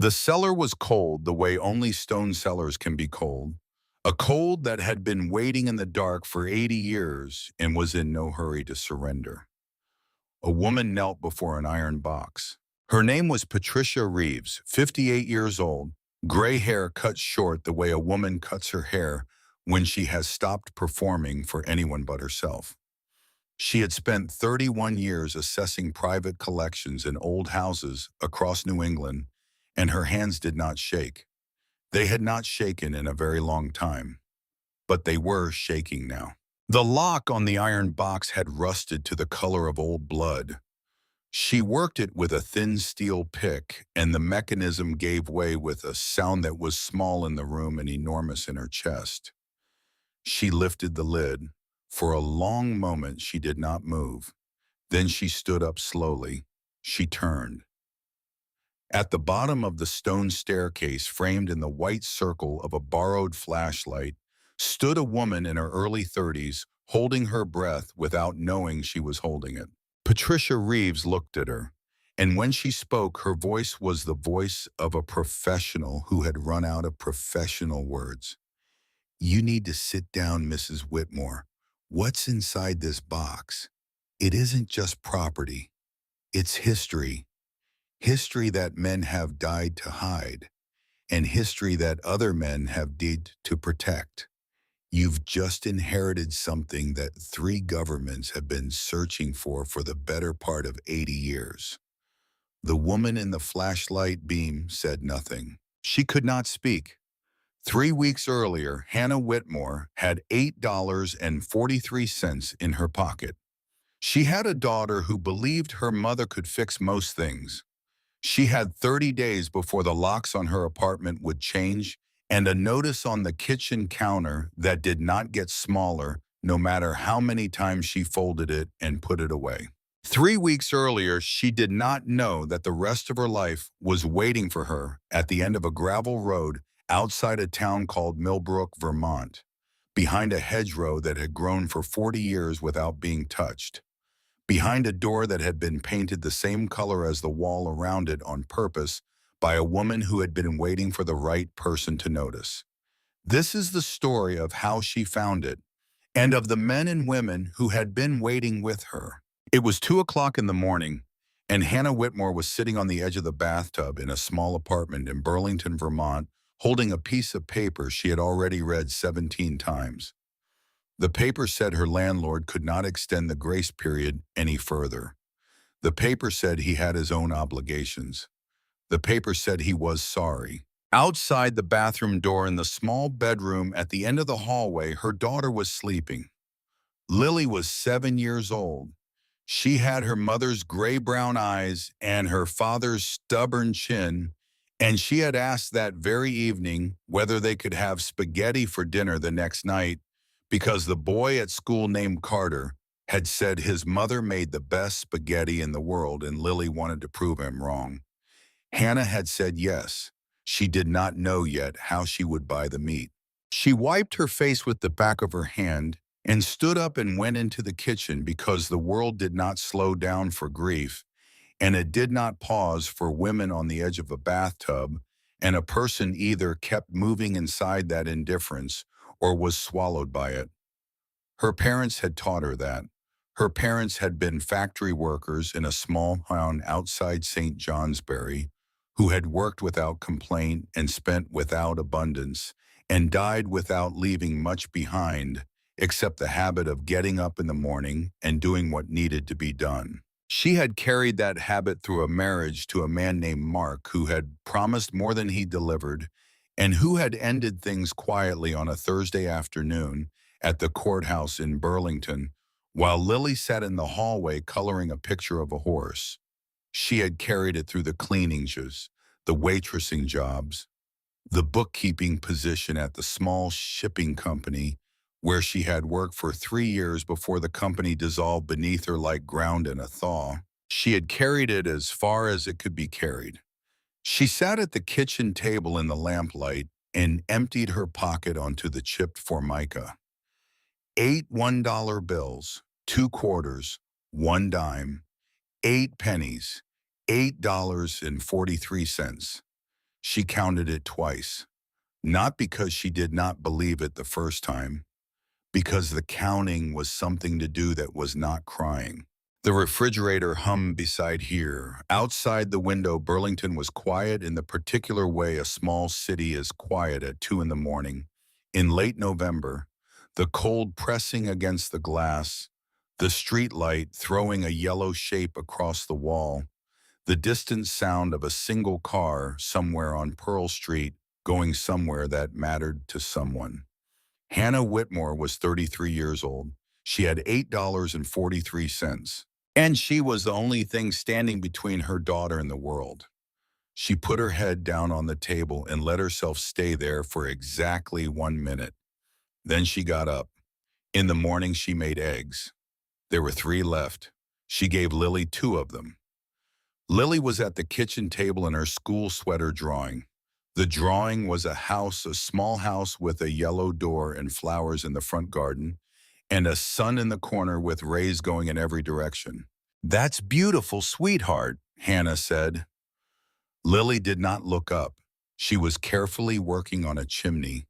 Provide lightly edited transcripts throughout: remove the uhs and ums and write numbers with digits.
The cellar was cold the way only stone cellars can be cold, a cold that had been waiting in the dark for 80 years and was in no hurry to surrender. A woman knelt before an iron box. Her name was Patricia Reeves, 58 years old, gray hair cut short the way a woman cuts her hair when she has stopped performing for anyone but herself. She had spent 31 years assessing private collections in old houses across New England, and her hands did not shake. They had not shaken in a very long time, but they were shaking now. The lock on the iron box had rusted to the color of old blood. She worked it with a thin steel pick, and the mechanism gave way with a sound that was small in the room and enormous in her chest. She lifted the lid. For a long moment she did not move. Then she stood up slowly. She turned. At the bottom of the stone staircase, framed in the white circle of a borrowed flashlight, stood a woman in her early 30s, holding her breath without knowing she was holding it. Patricia Reeves looked at her, and when she spoke, her voice was the voice of a professional who had run out of professional words. "You need to sit down, Mrs. Whitmore. What's inside this box? It isn't just property. It's history. History that men have died to hide, and history that other men have died to protect. You've just inherited something that three governments have been searching for the better part of 80 years. The woman in the flashlight beam said nothing. She could not speak. 3 weeks earlier, Hannah Whitmore had $8.43 in her pocket. She had a daughter who believed her mother could fix most things. She had 30 days before the locks on her apartment would change, and a notice on the kitchen counter that did not get smaller no matter how many times she folded it and put it away. 3 weeks earlier, she did not know that the rest of her life was waiting for her at the end of a gravel road outside a town called Millbrook, Vermont, behind a hedgerow that had grown for 40 years without being touched, behind a door that had been painted the same color as the wall around it on purpose by a woman who had been waiting for the right person to notice. This is the story of how she found it, and of the men and women who had been waiting with her. It was 2 o'clock in the morning, and Hannah Whitmore was sitting on the edge of the bathtub in a small apartment in Burlington, Vermont, holding a piece of paper she had already read 17 times. The paper said her landlord could not extend the grace period any further. The paper said he had his own obligations. The paper said he was sorry. Outside the bathroom door in the small bedroom at the end of the hallway, her daughter was sleeping. Lily was 7 years old. She had her mother's gray-brown eyes and her father's stubborn chin, and she had asked that very evening whether they could have spaghetti for dinner the next night because the boy at school named Carter had said his mother made the best spaghetti in the world and Lily wanted to prove him wrong. Hannah had said yes. She did not know yet how she would buy the meat. She wiped her face with the back of her hand and stood up and went into the kitchen because the world did not slow down for grief, and it did not pause for women on the edge of a bathtub, and a person either kept moving inside that indifference or was swallowed by it. Her parents had taught her that. Her parents had been factory workers in a small town outside St. Johnsbury who had worked without complaint and spent without abundance and died without leaving much behind except the habit of getting up in the morning and doing what needed to be done. She had carried that habit through a marriage to a man named Mark who had promised more than he delivered and who had ended things quietly on a Thursday afternoon at the courthouse in Burlington while Lily sat in the hallway coloring a picture of a horse. She had carried it through the cleaning jobs, the waitressing jobs, the bookkeeping position at the small shipping company where she had worked for 3 years before the company dissolved beneath her like ground in a thaw. She had carried it as far as it could be carried. She sat at the kitchen table in the lamplight and emptied her pocket onto the chipped formica. 8 $1 bills, 2 quarters, 1 dime, 8 pennies, $8.43. She counted it twice, not because she did not believe it the first time, because the counting was something to do that was not crying. The refrigerator hummed beside here. Outside the window, Burlington was quiet in the particular way a small city is quiet at 2 in the morning. In late November, the cold pressing against the glass, the street light throwing a yellow shape across the wall, the distant sound of a single car somewhere on Pearl Street going somewhere that mattered to someone. Hannah Whitmore was 33 years old. She had $8.43, and she was the only thing standing between her daughter and the world. She put her head down on the table and let herself stay there for exactly 1 minute. Then she got up. In the morning, she made eggs. There were 3 left. She gave Lily 2 of them. Lily was at the kitchen table in her school sweater drawing. The drawing was a small house with a yellow door and flowers in the front garden, and a sun in the corner with rays going in every direction. "That's beautiful, sweetheart," Hannah said. Lily did not look up. She was carefully working on a chimney.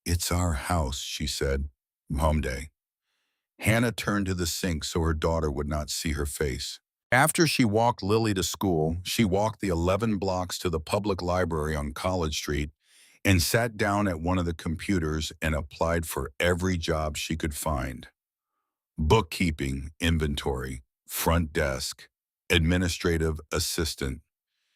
"It's our house," she said. "Home day." Hannah turned to the sink so her daughter would not see her face. After she walked Lily to school, she walked the 11 blocks to the public library on College Street and sat down at one of the computers and applied for every job she could find. Bookkeeping, inventory, front desk, administrative assistant.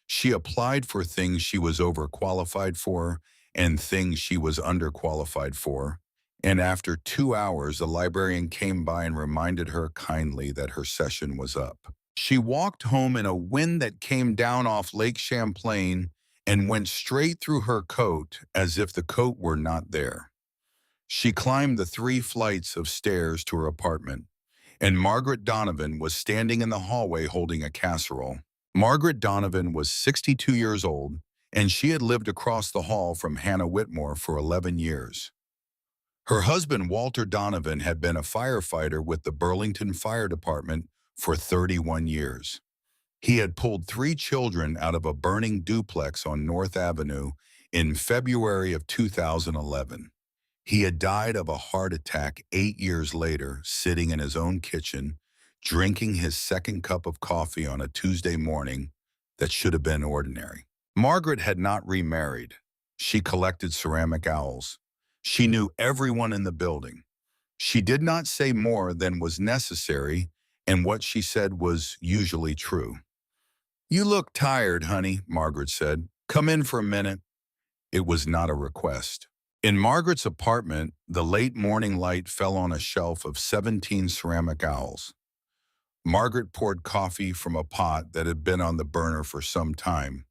She applied for things she was overqualified for and things she was underqualified for. And after 2 hours, the librarian came by and reminded her kindly that her session was up. She walked home in a wind that came down off Lake Champlain and went straight through her coat as if the coat were not there. She climbed the 3 flights of stairs to her apartment, and Margaret Donovan was standing in the hallway holding a casserole. Margaret Donovan was 62 years old, and she had lived across the hall from Hannah Whitmore for 11 years. Her husband, Walter Donovan, had been a firefighter with the Burlington Fire Department for 31 years. He had pulled 3 children out of a burning duplex on North Avenue in February of 2011. He had died of a heart attack 8 years later, sitting in his own kitchen, drinking his second cup of coffee on a Tuesday morning that should have been ordinary. Margaret had not remarried. She collected ceramic owls. She knew everyone in the building. She did not say more than was necessary, and what she said was usually true. "You look tired, honey," Margaret said. "Come in for a minute." It was not a request. In Margaret's apartment, the late morning light fell on a shelf of 17 ceramic owls. Margaret poured coffee from a pot that had been on the burner for some time.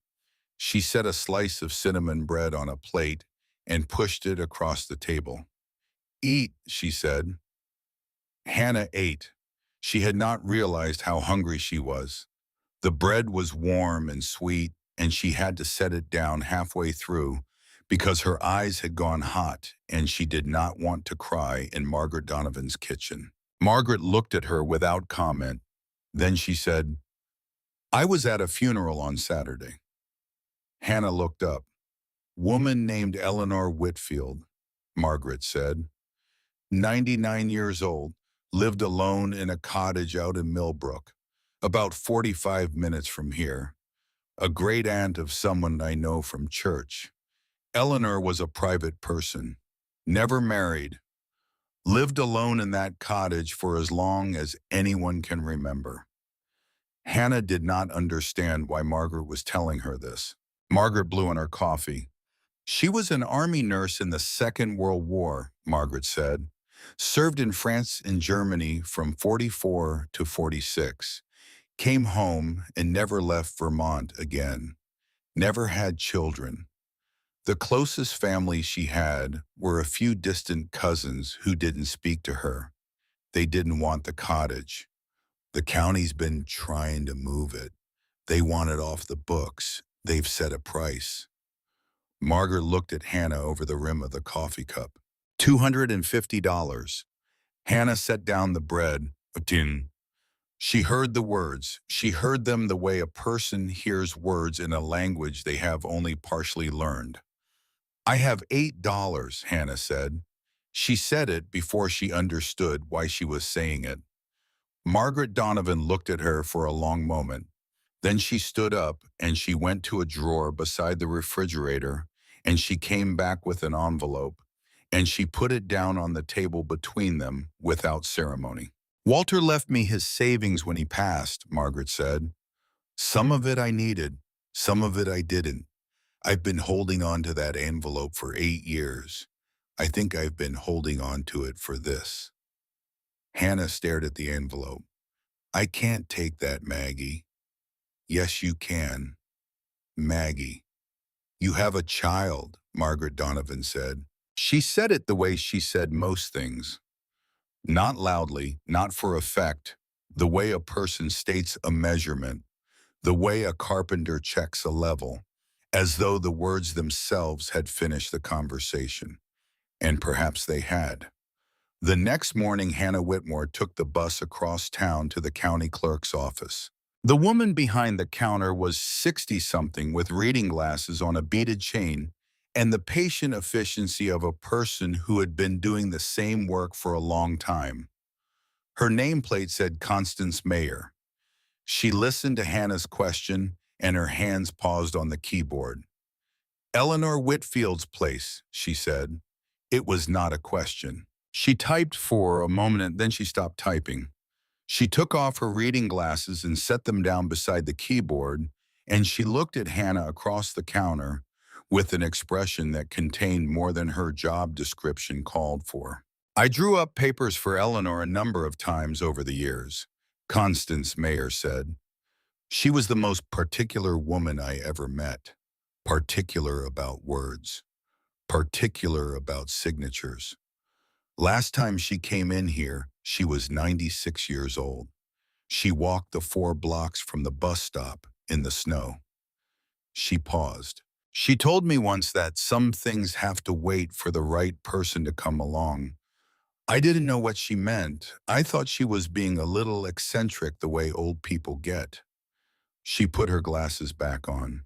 She set a slice of cinnamon bread on a plate and pushed it across the table. "Eat," she said. Hannah ate. She had not realized how hungry she was. The bread was warm and sweet, and she had to set it down halfway through because her eyes had gone hot and she did not want to cry in Margaret Donovan's kitchen. Margaret looked at her without comment. Then she said, "I was at a funeral on Saturday." Hannah looked up. "Woman named Eleanor Whitfield," Margaret said. 99 years old, lived alone in a cottage out in Millbrook, about 45 minutes from here. A great aunt of someone I know from church. Eleanor was a private person, never married, lived alone in that cottage for as long as anyone can remember. Hannah did not understand why Margaret was telling her this. Margaret blew on her coffee. "She was an army nurse in the Second World War," Margaret said. "Served in France and Germany from 44 to 46. Came home and never left Vermont again. Never had children. The closest family she had were a few distant cousins who didn't speak to her. They didn't want the cottage. The county's been trying to move it. They want it off the books. They've set a price." Margaret looked at Hannah over the rim of the coffee cup. $250. Hannah set down the bread. "A tin." She heard the words. She heard them the way a person hears words in a language they have only partially learned. I have $8, Hannah said. She said it before she understood why she was saying it. Margaret Donovan looked at her for a long moment. Then she stood up and she went to a drawer beside the refrigerator and she came back with an envelope and she put it down on the table between them without ceremony. Walter left me his savings when he passed, Margaret said. Some of it I needed, some of it I didn't. I've been holding on to that envelope for 8 years. I think I've been holding on to it for this. Hannah stared at the envelope. I can't take that, Maggie. Yes, you can. Maggie. You have a child, Margaret Donovan said. She said it the way she said most things. Not loudly, not for effect, the way a person states a measurement, the way a carpenter checks a level, as though the words themselves had finished the conversation. And perhaps they had. The next morning, Hannah Whitmore took the bus across town to the county clerk's office. The woman behind the counter was 60-something with reading glasses on a beaded chain and the patient efficiency of a person who had been doing the same work for a long time. Her nameplate said Constance Mayer. She listened to Hannah's question and her hands paused on the keyboard. Eleanor Whitfield's place, she said. It was not a question. She typed for a moment, then she stopped typing. She took off her reading glasses and set them down beside the keyboard, and she looked at Hannah across the counter with an expression that contained more than her job description called for. I drew up papers for Eleanor a number of times over the years, Constance Mayer said. She was the most particular woman I ever met. Particular about words. Particular about signatures. Last time she came in here, she was 96 years old. She walked the 4 blocks from the bus stop in the snow. She paused. She told me once that some things have to wait for the right person to come along. I didn't know what she meant. I thought she was being a little eccentric the way old people get. She put her glasses back on.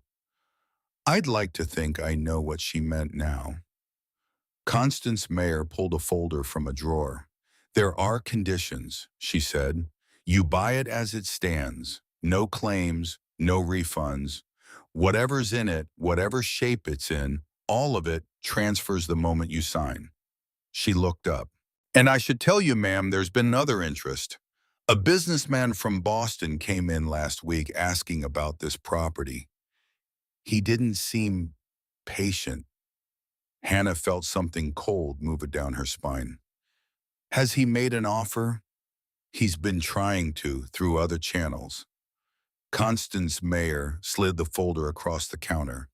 I'd like to think I know what she meant now. Constance Mayer pulled a folder from a drawer. There are conditions, she said. You buy it as it stands. No claims, no refunds. Whatever's in it, whatever shape it's in, all of it transfers the moment you sign. She looked up. And I should tell you, ma'am, there's been another interest. A businessman from Boston came in last week asking about this property. He didn't seem patient. Hannah felt something cold move down her spine. Has he made an offer? He's been trying to, through other channels. Constance Mayer slid the folder across the counter.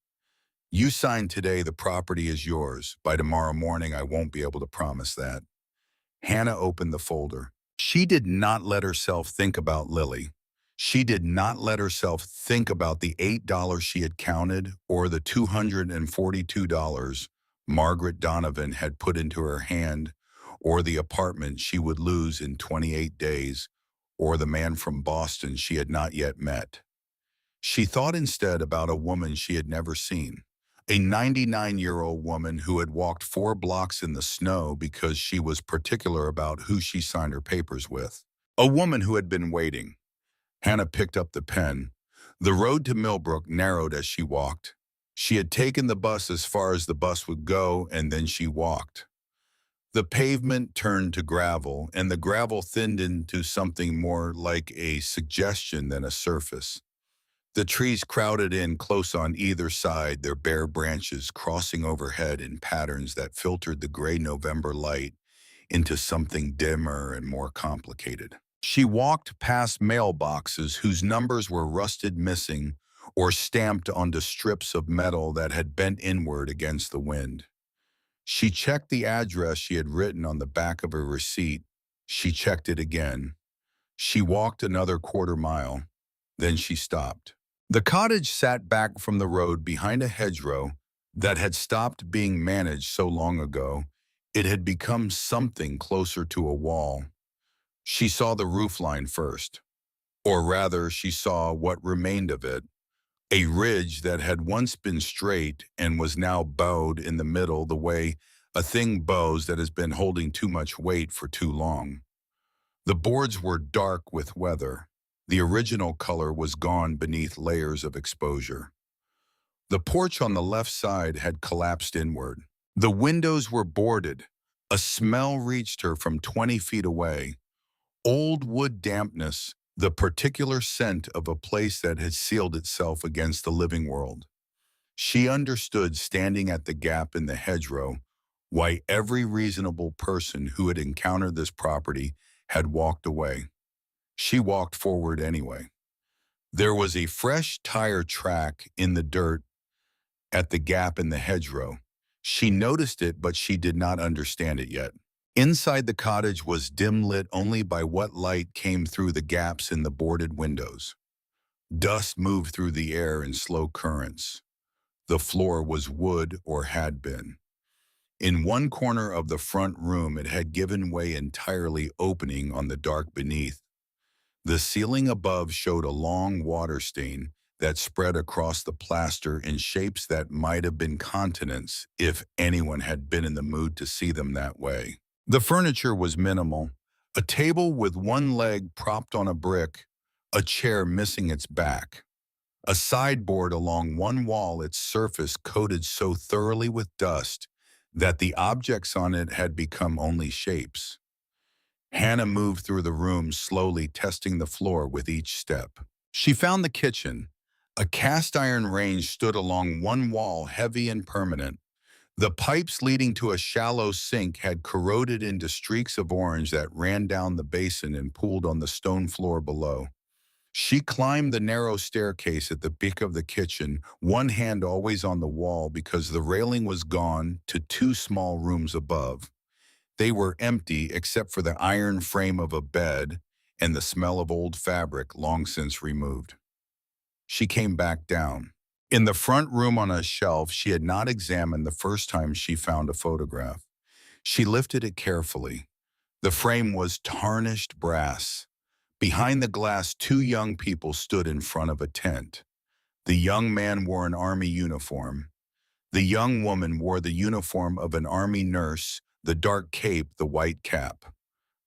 You signed today, the property is yours. By tomorrow morning, I won't be able to promise that. Hannah opened the folder. She did not let herself think about Lily. She did not let herself think about the $8 she had counted or the $242 Margaret Donovan had put into her hand, or the apartment she would lose in 28 days, or the man from Boston she had not yet met. She thought instead about a woman she had never seen, a 99-year-old woman who had walked 4 blocks in the snow because she was particular about who she signed her papers with, a woman who had been waiting. Hannah picked up the pen. The road to Millbrook narrowed as she walked. She had taken the bus as far as the bus would go, and then she walked. The pavement turned to gravel, and the gravel thinned into something more like a suggestion than a surface. The trees crowded in close on either side, their bare branches crossing overhead in patterns that filtered the gray November light into something dimmer and more complicated. She walked past mailboxes whose numbers were rusted missing or stamped onto strips of metal that had bent inward against the wind. She checked the address she had written on the back of her receipt. She checked it again. She walked another quarter-mile. Then she stopped. The cottage sat back from the road behind a hedgerow that had stopped being managed so long ago. It had become something closer to a wall. She saw the roofline first. Or rather, she saw what remained of it, a ridge that had once been straight and was now bowed in the middle the way a thing bows that has been holding too much weight for too long. The boards were dark with weather. The original color was gone beneath layers of exposure. The porch on the left side had collapsed inward. The windows were boarded. A smell reached her from 20 feet away. Old wood dampness, the particular scent of a place that had sealed itself against the living world. She understood, standing at the gap in the hedgerow, why every reasonable person who had encountered this property had walked away. She walked forward anyway. There was a fresh tire track in the dirt at the gap in the hedgerow. She noticed it, but she did not understand it yet. Inside the cottage was dim lit only by what light came through the gaps in the boarded windows. Dust moved through the air in slow currents. The floor was wood, or had been. In one corner of the front room it had given way entirely, opening on the dark beneath. The ceiling above showed a long water stain that spread across the plaster in shapes that might have been continents if anyone had been in the mood to see them that way. The furniture was minimal: a table with one leg propped on a brick, a chair missing its back, a sideboard along one wall, its surface coated so thoroughly with dust that the objects on it had become only shapes. Hannah moved through the room slowly, testing the floor with each step. She found the kitchen. A cast iron range stood along one wall, heavy and permanent. The pipes leading to a shallow sink had corroded into streaks of orange that ran down the basin and pooled on the stone floor below. She climbed the narrow staircase at the peak of the kitchen, one hand always on the wall because the railing was gone, to two small rooms above. They were empty except for the iron frame of a bed and the smell of old fabric long since removed. She came back down. In the front room on a shelf she had not examined the first time she found a photograph. She lifted it carefully. The frame was tarnished brass. Behind the glass, two young people stood in front of a tent. The young man wore an army uniform. The young woman wore the uniform of an army nurse, the dark cape, the white cap.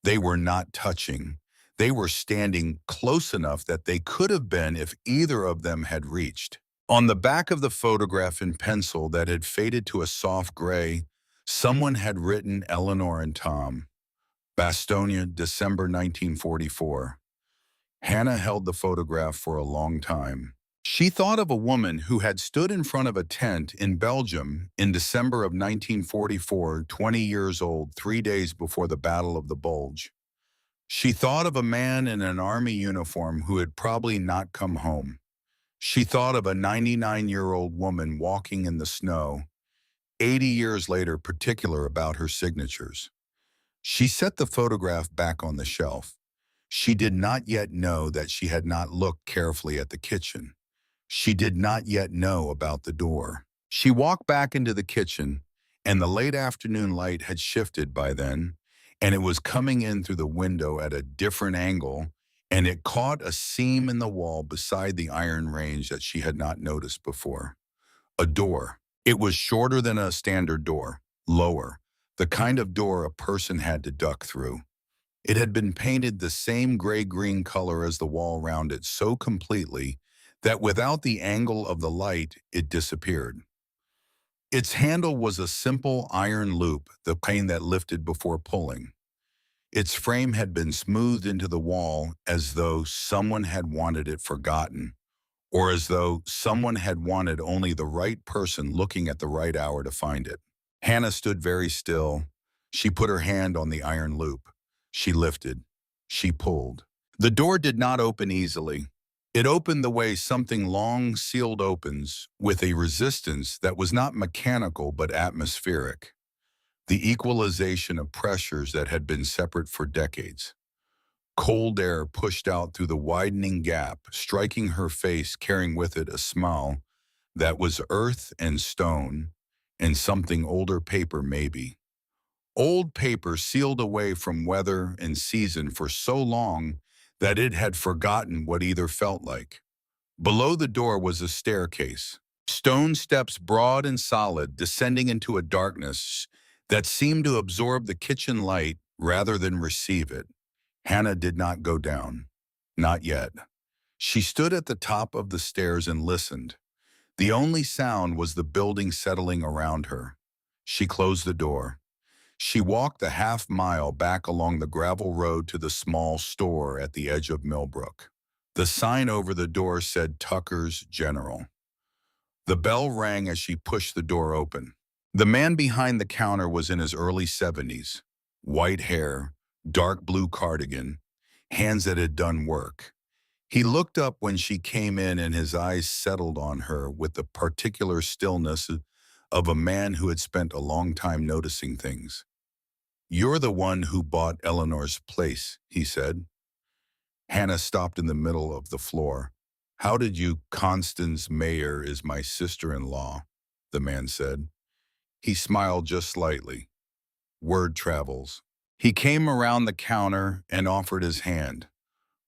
They were not touching. They were standing close enough that they could have been if either of them had reached. On the back of the photograph, in pencil that had faded to a soft gray, someone had written Eleanor and Tom. Bastonia, December 1944. Hannah held the photograph for a long time. She thought of a woman who had stood in front of a tent in Belgium in December of 1944, 20 years old, 3 days before the Battle of the Bulge. She thought of a man in an army uniform who had probably not come home. She thought of a 99-year-old woman walking in the snow, 80 years later, particular about her signatures. She set the photograph back on the shelf. She did not yet know that she had not looked carefully at the kitchen. She did not yet know about the door. She walked back into the kitchen, and the late afternoon light had shifted by then, and it was coming in through the window at a different angle, and it caught a seam in the wall beside the iron range that she had not noticed before. A door. It was shorter than a standard door, lower, the kind of door a person had to duck through. It had been painted the same gray-green color as the wall round it so completely that without the angle of the light, it disappeared. Its handle was a simple iron loop, the kind that lifted before pulling. Its frame had been smoothed into the wall as though someone had wanted it forgotten, or as though someone had wanted only the right person looking at the right hour to find it. Hannah stood very still. She put her hand on the iron loop. She lifted. She pulled. The door did not open easily. It opened the way something long sealed opens, with a resistance that was not mechanical but atmospheric. The equalization of pressures that had been separate for decades. Cold air pushed out through the widening gap, striking her face, carrying with it a smile that was earth and stone, and something older, paper maybe. Old paper sealed away from weather and season for so long that it had forgotten what either felt like. Below the door was a staircase, stone steps broad and solid descending into a darkness that seemed to absorb the kitchen light rather than receive it. Hannah did not go down. Not yet. She stood at the top of the stairs and listened. The only sound was the building settling around her. She closed the door. She walked the half-mile back along the gravel road to the small store at the edge of Millbrook. The sign over the door said Tucker's General. The bell rang as she pushed the door open. The man behind the counter was in his early 70s. White hair, dark blue cardigan, hands that had done work. He looked up when she came in and his eyes settled on her with the particular stillness of a man who had spent a long time noticing things. "You're the one who bought Eleanor's place," he said. Hannah stopped in the middle of the floor. "How did you? Constance Mayer is my sister-in-law," the man said. He smiled just slightly. Word travels. He came around the counter and offered his hand.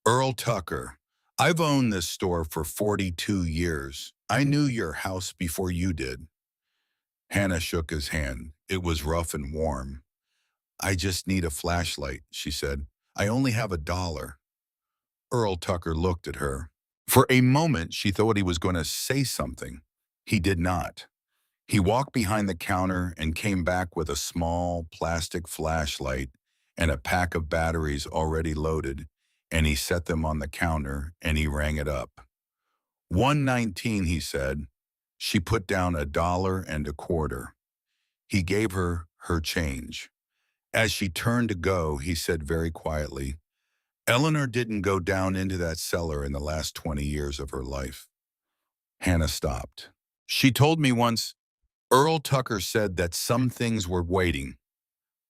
"Earl Tucker, I've owned this store for 42 years. I knew your house before you did." Hannah shook his hand. It was rough and warm. "I just need a flashlight," she said. "I only have $1." Earl Tucker looked at her. For a moment, she thought he was going to say something. He did not. He walked behind the counter and came back with a small plastic flashlight and a pack of batteries already loaded, and he set them on the counter and he rang it up. 119, he said. She put down $1.25. He gave her her change. As she turned to go, he said very quietly, "Eleanor didn't go down into that cellar in the last 20 years of her life." Hannah stopped. "She told me once," Earl Tucker said, "that some things were waiting.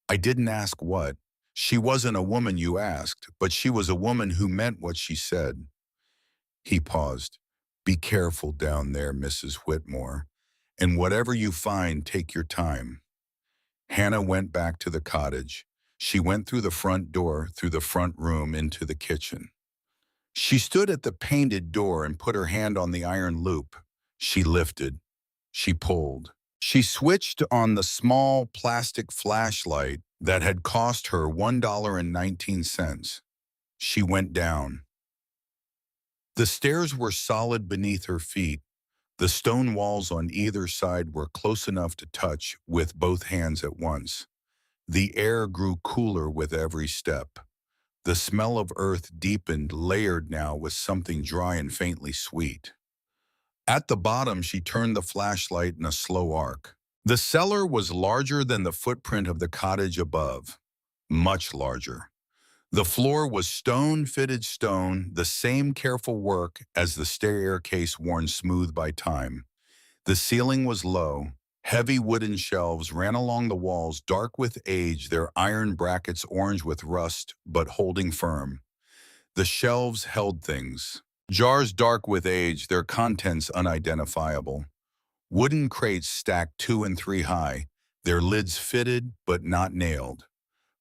I didn't ask what. She wasn't a woman you asked, but she was a woman who meant what she said." He paused. "Be careful down there, Mrs. Whitmore, and whatever you find, take your time." Hannah went back to the cottage. She went through the front door, through the front room, into the kitchen. She stood at the painted door and put her hand on the iron loop. She lifted. She pulled. She switched on the small plastic flashlight that had cost her $1.19. She went down. The stairs were solid beneath her feet. The stone walls on either side were close enough to touch with both hands at once. The air grew cooler with every step. The smell of earth deepened, layered now with something dry and faintly sweet. At the bottom, she turned the flashlight in a slow arc. The cellar was larger than the footprint of the cottage above, much larger. The floor was stone-fitted stone, the same careful work as the staircase worn smooth by time. The ceiling was low. Heavy wooden shelves ran along the walls, dark with age, their iron brackets orange with rust, but holding firm. The shelves held things. Jars dark with age, their contents unidentifiable. Wooden crates stacked 2 and 3 high, their lids fitted but not nailed.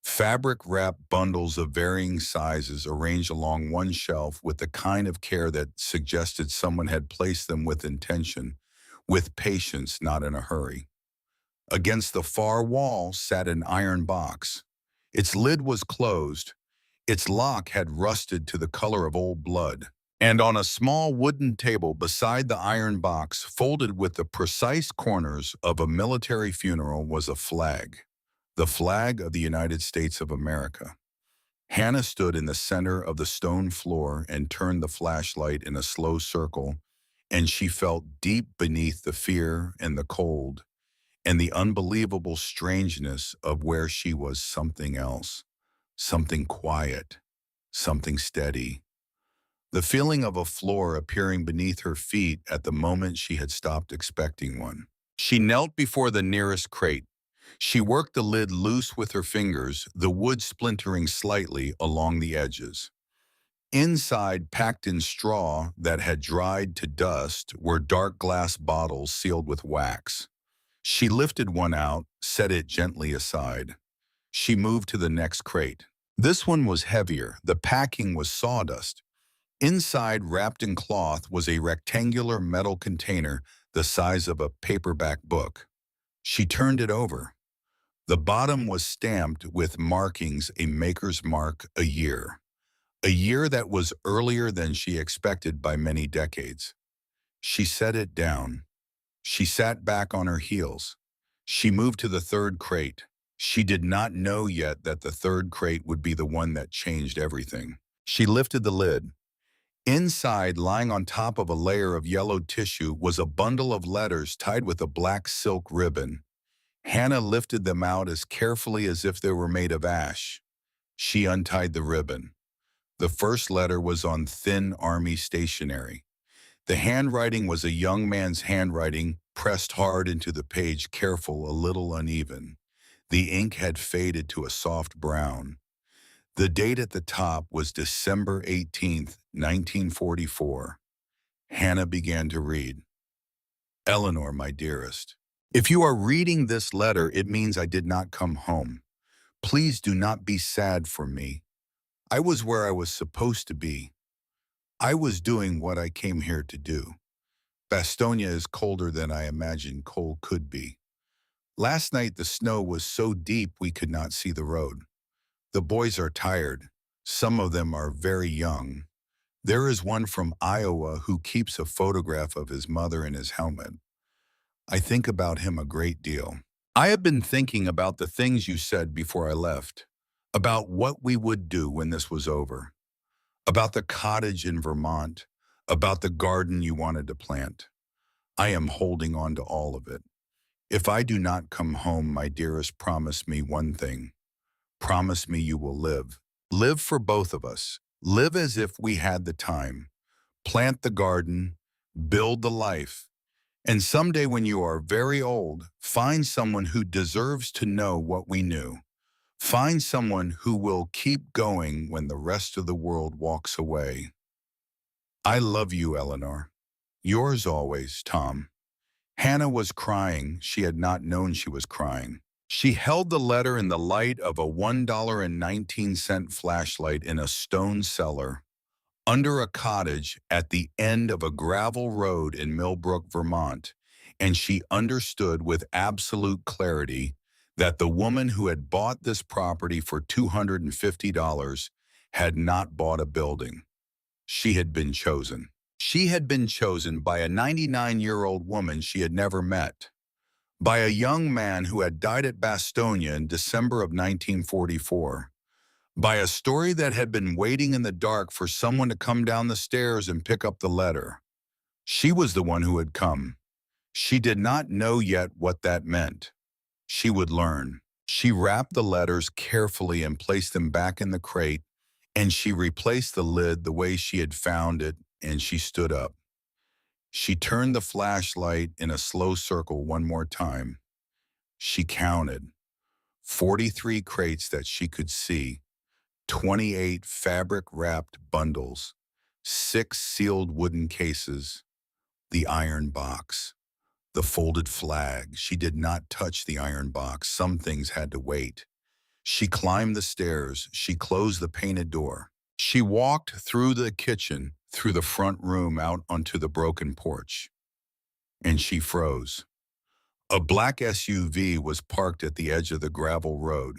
Fabric-wrapped bundles of varying sizes arranged along one shelf with the kind of care that suggested someone had placed them with intention, with patience, not in a hurry. Against the far wall sat an iron box. Its lid was closed. Its lock had rusted to the color of old blood. And on a small wooden table beside the iron box, folded with the precise corners of a military funeral, was a flag. The flag of the United States of America. Hannah stood in the center of the stone floor and turned the flashlight in a slow circle, and she felt deep beneath the fear and the cold and the unbelievable strangeness of where she was something else, something quiet, something steady. The feeling of a floor appearing beneath her feet at the moment she had stopped expecting one. She knelt before the nearest crate. She worked the lid loose with her fingers, the wood splintering slightly along the edges. Inside, packed in straw that had dried to dust, were dark glass bottles sealed with wax. She lifted one out, set it gently aside. She moved to the next crate. This one was heavier. The packing was sawdust. Inside, wrapped in cloth, was a rectangular metal container the size of a paperback book. She turned it over. The bottom was stamped with markings, a maker's mark, a year. A year that was earlier than she expected by many decades. She set it down. She sat back on her heels. She moved to the third crate. She did not know yet that the third crate would be the one that changed everything. She lifted the lid. Inside, lying on top of a layer of yellowed tissue, was a bundle of letters tied with a black silk ribbon. Hannah lifted them out as carefully as if they were made of ash. She untied the ribbon. The first letter was on thin army stationery. The handwriting was a young man's handwriting, pressed hard into the page, careful, a little uneven. The ink had faded to a soft brown. The date at the top was December 18th, 1944. Hannah began to read. Eleanor, my dearest, if you are reading this letter, it means I did not come home. Please do not be sad for me. I was where I was supposed to be. I was doing what I came here to do. Bastonia is colder than I imagined cold could be. Last night the snow was so deep we could not see the road. The boys are tired. Some of them are very young. There is one from Iowa who keeps a photograph of his mother in his helmet. I think about him a great deal. I have been thinking about the things you said before I left, about what we would do when this was over, about the cottage in Vermont, about the garden you wanted to plant. I am holding on to all of it. If I do not come home, my dearest, promise me one thing. Promise me you will live. Live for both of us. Live as if we had the time. Plant the garden, build the life. And someday when you are very old, find someone who deserves to know what we knew. Find someone who will keep going when the rest of the world walks away. I love you, Eleanor. Yours always, Tom. Hannah was crying. She had not known she was crying. She held the letter in the light of a $1.19 flashlight in a stone cellar, under a cottage at the end of a gravel road in Millbrook, Vermont, and she understood with absolute clarity that the woman who had bought this property for $250 had not bought a building. She had been chosen. She had been chosen by a 99-year-old woman she had never met, by a young man who had died at Bastonia in December of 1944, by a story that had been waiting in the dark for someone to come down the stairs and pick up the letter. She was the one who had come. She did not know yet what that meant. She would learn. She wrapped the letters carefully and placed them back in the crate, and she replaced the lid the way she had found it, and she stood up. She turned the flashlight in a slow circle one more time. She counted 43 crates that she could see, 28 fabric-wrapped bundles, 6 sealed wooden cases, the iron box, the folded flag. She did not touch the iron box. Some things had to wait. She climbed the stairs. She closed the painted door. She walked through the kitchen, through the front room, out onto the broken porch. And she froze. A black SUV was parked at the edge of the gravel road.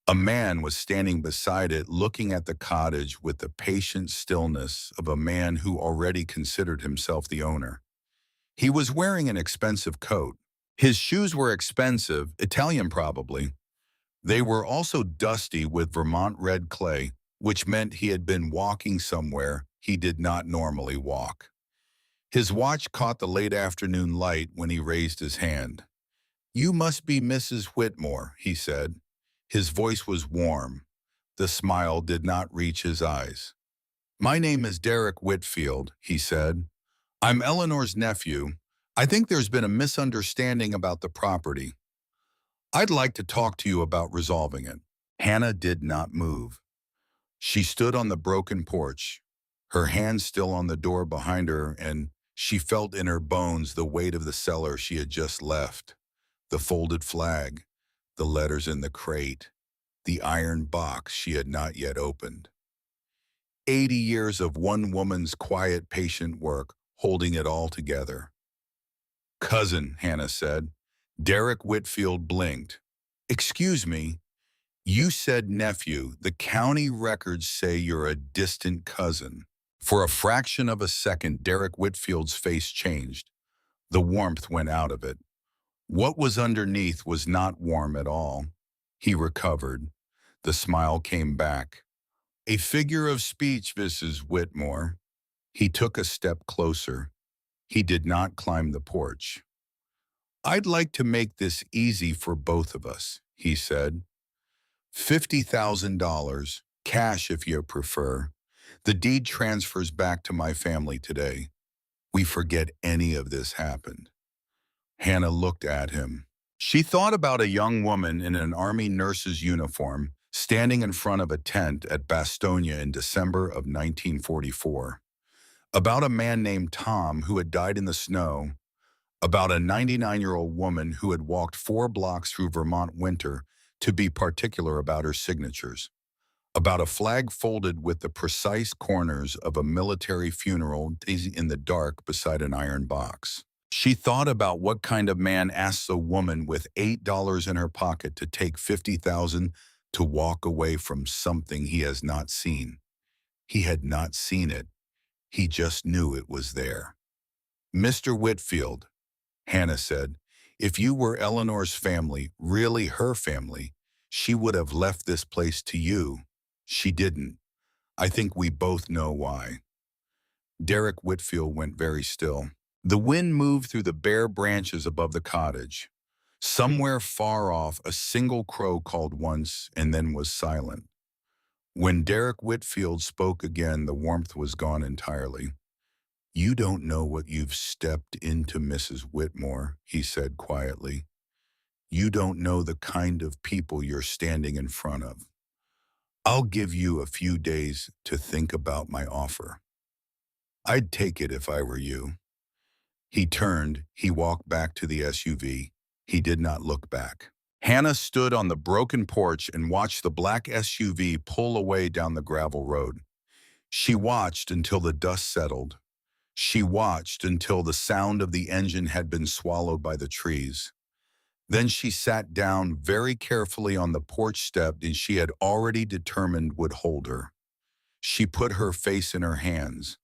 A man was standing beside it, looking at the cottage with the patient stillness of a man who already considered himself the owner. He was wearing an expensive coat. His shoes were expensive, Italian probably. They were also dusty with Vermont red clay, which meant he had been walking somewhere he did not normally walk. His watch caught the late afternoon light when he raised his hand. "You must be Mrs. Whitmore," he said. His voice was warm. The smile did not reach his eyes. "My name is Derek Whitfield," he said. "I'm Eleanor's nephew. I think there's been a misunderstanding about the property. I'd like to talk to you about resolving it." Hannah did not move. She stood on the broken porch, her hand still on the door behind her, and she felt in her bones the weight of the cellar she had just left, the folded flag, the letters in the crate. the iron box she had not yet opened. 80 years of one woman's quiet, patient work, holding it all together. Cousin, Hannah said. Derek Whitfield blinked. Excuse me, you said nephew. The county records say you're a distant cousin. For a fraction of a second, Derek Whitfield's face changed. The warmth went out of it. What was underneath was not warm at all. He recovered. The smile came back. A figure of speech, Mrs. Whitmore. He took a step closer. He did not climb the porch. I'd like to make this easy for both of us, he said. $50,000, cash if you prefer. The deed transfers back to my family today. We forget any of this happened. Hannah looked at him. She thought about a young woman in an army nurse's uniform standing in front of a tent at Bastogne in December of 1944. About a man named Tom who had died in the snow. About a 99-year-old woman who had walked 4 blocks through Vermont winter to be particular about her signatures. About a flag folded with the precise corners of a military funeral in the dark beside an iron box. She thought about what kind of man asks a woman with $8 in her pocket to take $50,000 to walk away from something he has not seen. He had not seen it. He just knew it was there. Mr. Whitfield, Hannah said, if you were Eleanor's family, really her family, she would have left this place to you. She didn't. I think we both know why. Derek Whitfield went very still. The wind moved through the bare branches above the cottage. Somewhere far off, a single crow called once and then was silent. When Derek Whitfield spoke again, the warmth was gone entirely. You don't know what you've stepped into, Mrs. Whitmore, he said quietly. You don't know the kind of people you're standing in front of. I'll give you a few days to think about my offer. I'd take it if I were you. He turned, he walked back to the SUV. He did not look back. Hannah stood on the broken porch and watched the black SUV pull away down the gravel road. She watched until the dust settled. She watched until the sound of the engine had been swallowed by the trees. Then she sat down very carefully on the porch step that she had already determined would hold her. She put her face in her hands,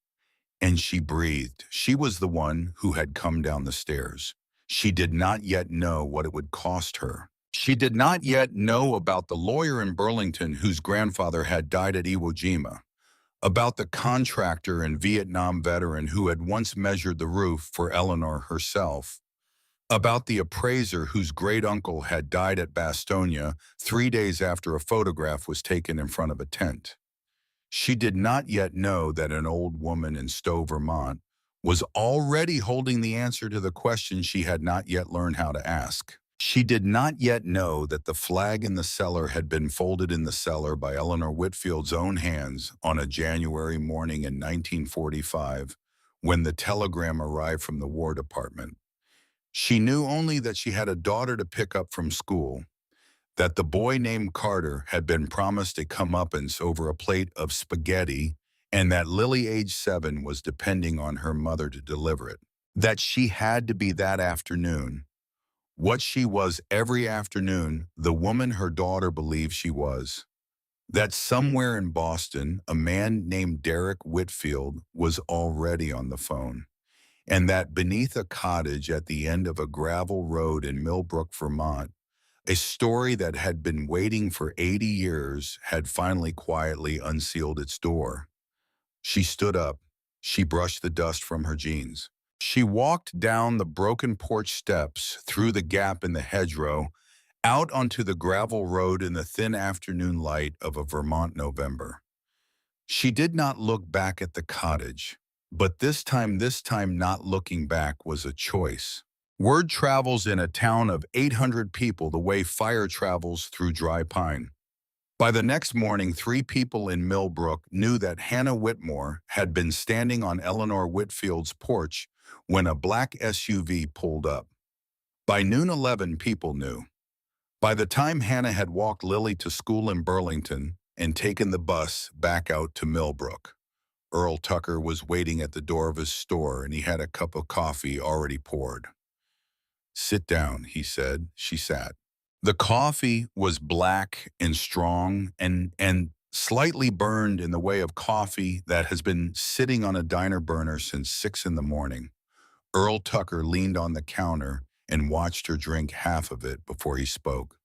and she breathed. She was the one who had come down the stairs. She did not yet know what it would cost her. She did not yet know about the lawyer in Burlington whose grandfather had died at Iwo Jima, about the contractor and Vietnam veteran who had once measured the roof for Eleanor herself, about the appraiser whose great-uncle had died at Bastogne 3 days after a photograph was taken in front of a tent. She did not yet know that an old woman in Stowe, Vermont, was already holding the answer to the question she had not yet learned how to ask. She did not yet know that the flag in the cellar had been folded in the cellar by Eleanor Whitfield's own hands on a January morning in 1945, when the telegram arrived from the War Department. She knew only that she had a daughter to pick up from school, that the boy named Carter had been promised a comeuppance over a plate of spaghetti, and that Lily, age 7, was depending on her mother to deliver it. That she had to be that afternoon, what she was every afternoon, the woman her daughter believed she was. That somewhere in Boston, a man named Derek Whitfield was already on the phone, and that beneath a cottage at the end of a gravel road in Millbrook, Vermont, a story that had been waiting for 80 years had finally quietly unsealed its door. She stood up. She brushed the dust from her jeans. She walked down the broken porch steps, through the gap in the hedgerow, out onto the gravel road in the thin afternoon light of a Vermont November. She did not look back at the cottage, but this time not looking back was a choice. Word travels in a town of 800 people the way fire travels through dry pine. By the next morning, 3 people in Millbrook knew that Hannah Whitmore had been standing on Eleanor Whitfield's porch when a black SUV pulled up. By noon, 11 people knew. By the time Hannah had walked Lily to school in Burlington and taken the bus back out to Millbrook, Earl Tucker was waiting at the door of his store and he had a cup of coffee already poured. "Sit down," he said. She sat. The coffee was black and strong and slightly burned in the way of coffee that has been sitting on a diner burner since 6 in the morning. Earl Tucker leaned on the counter and watched her drink half of it before he spoke.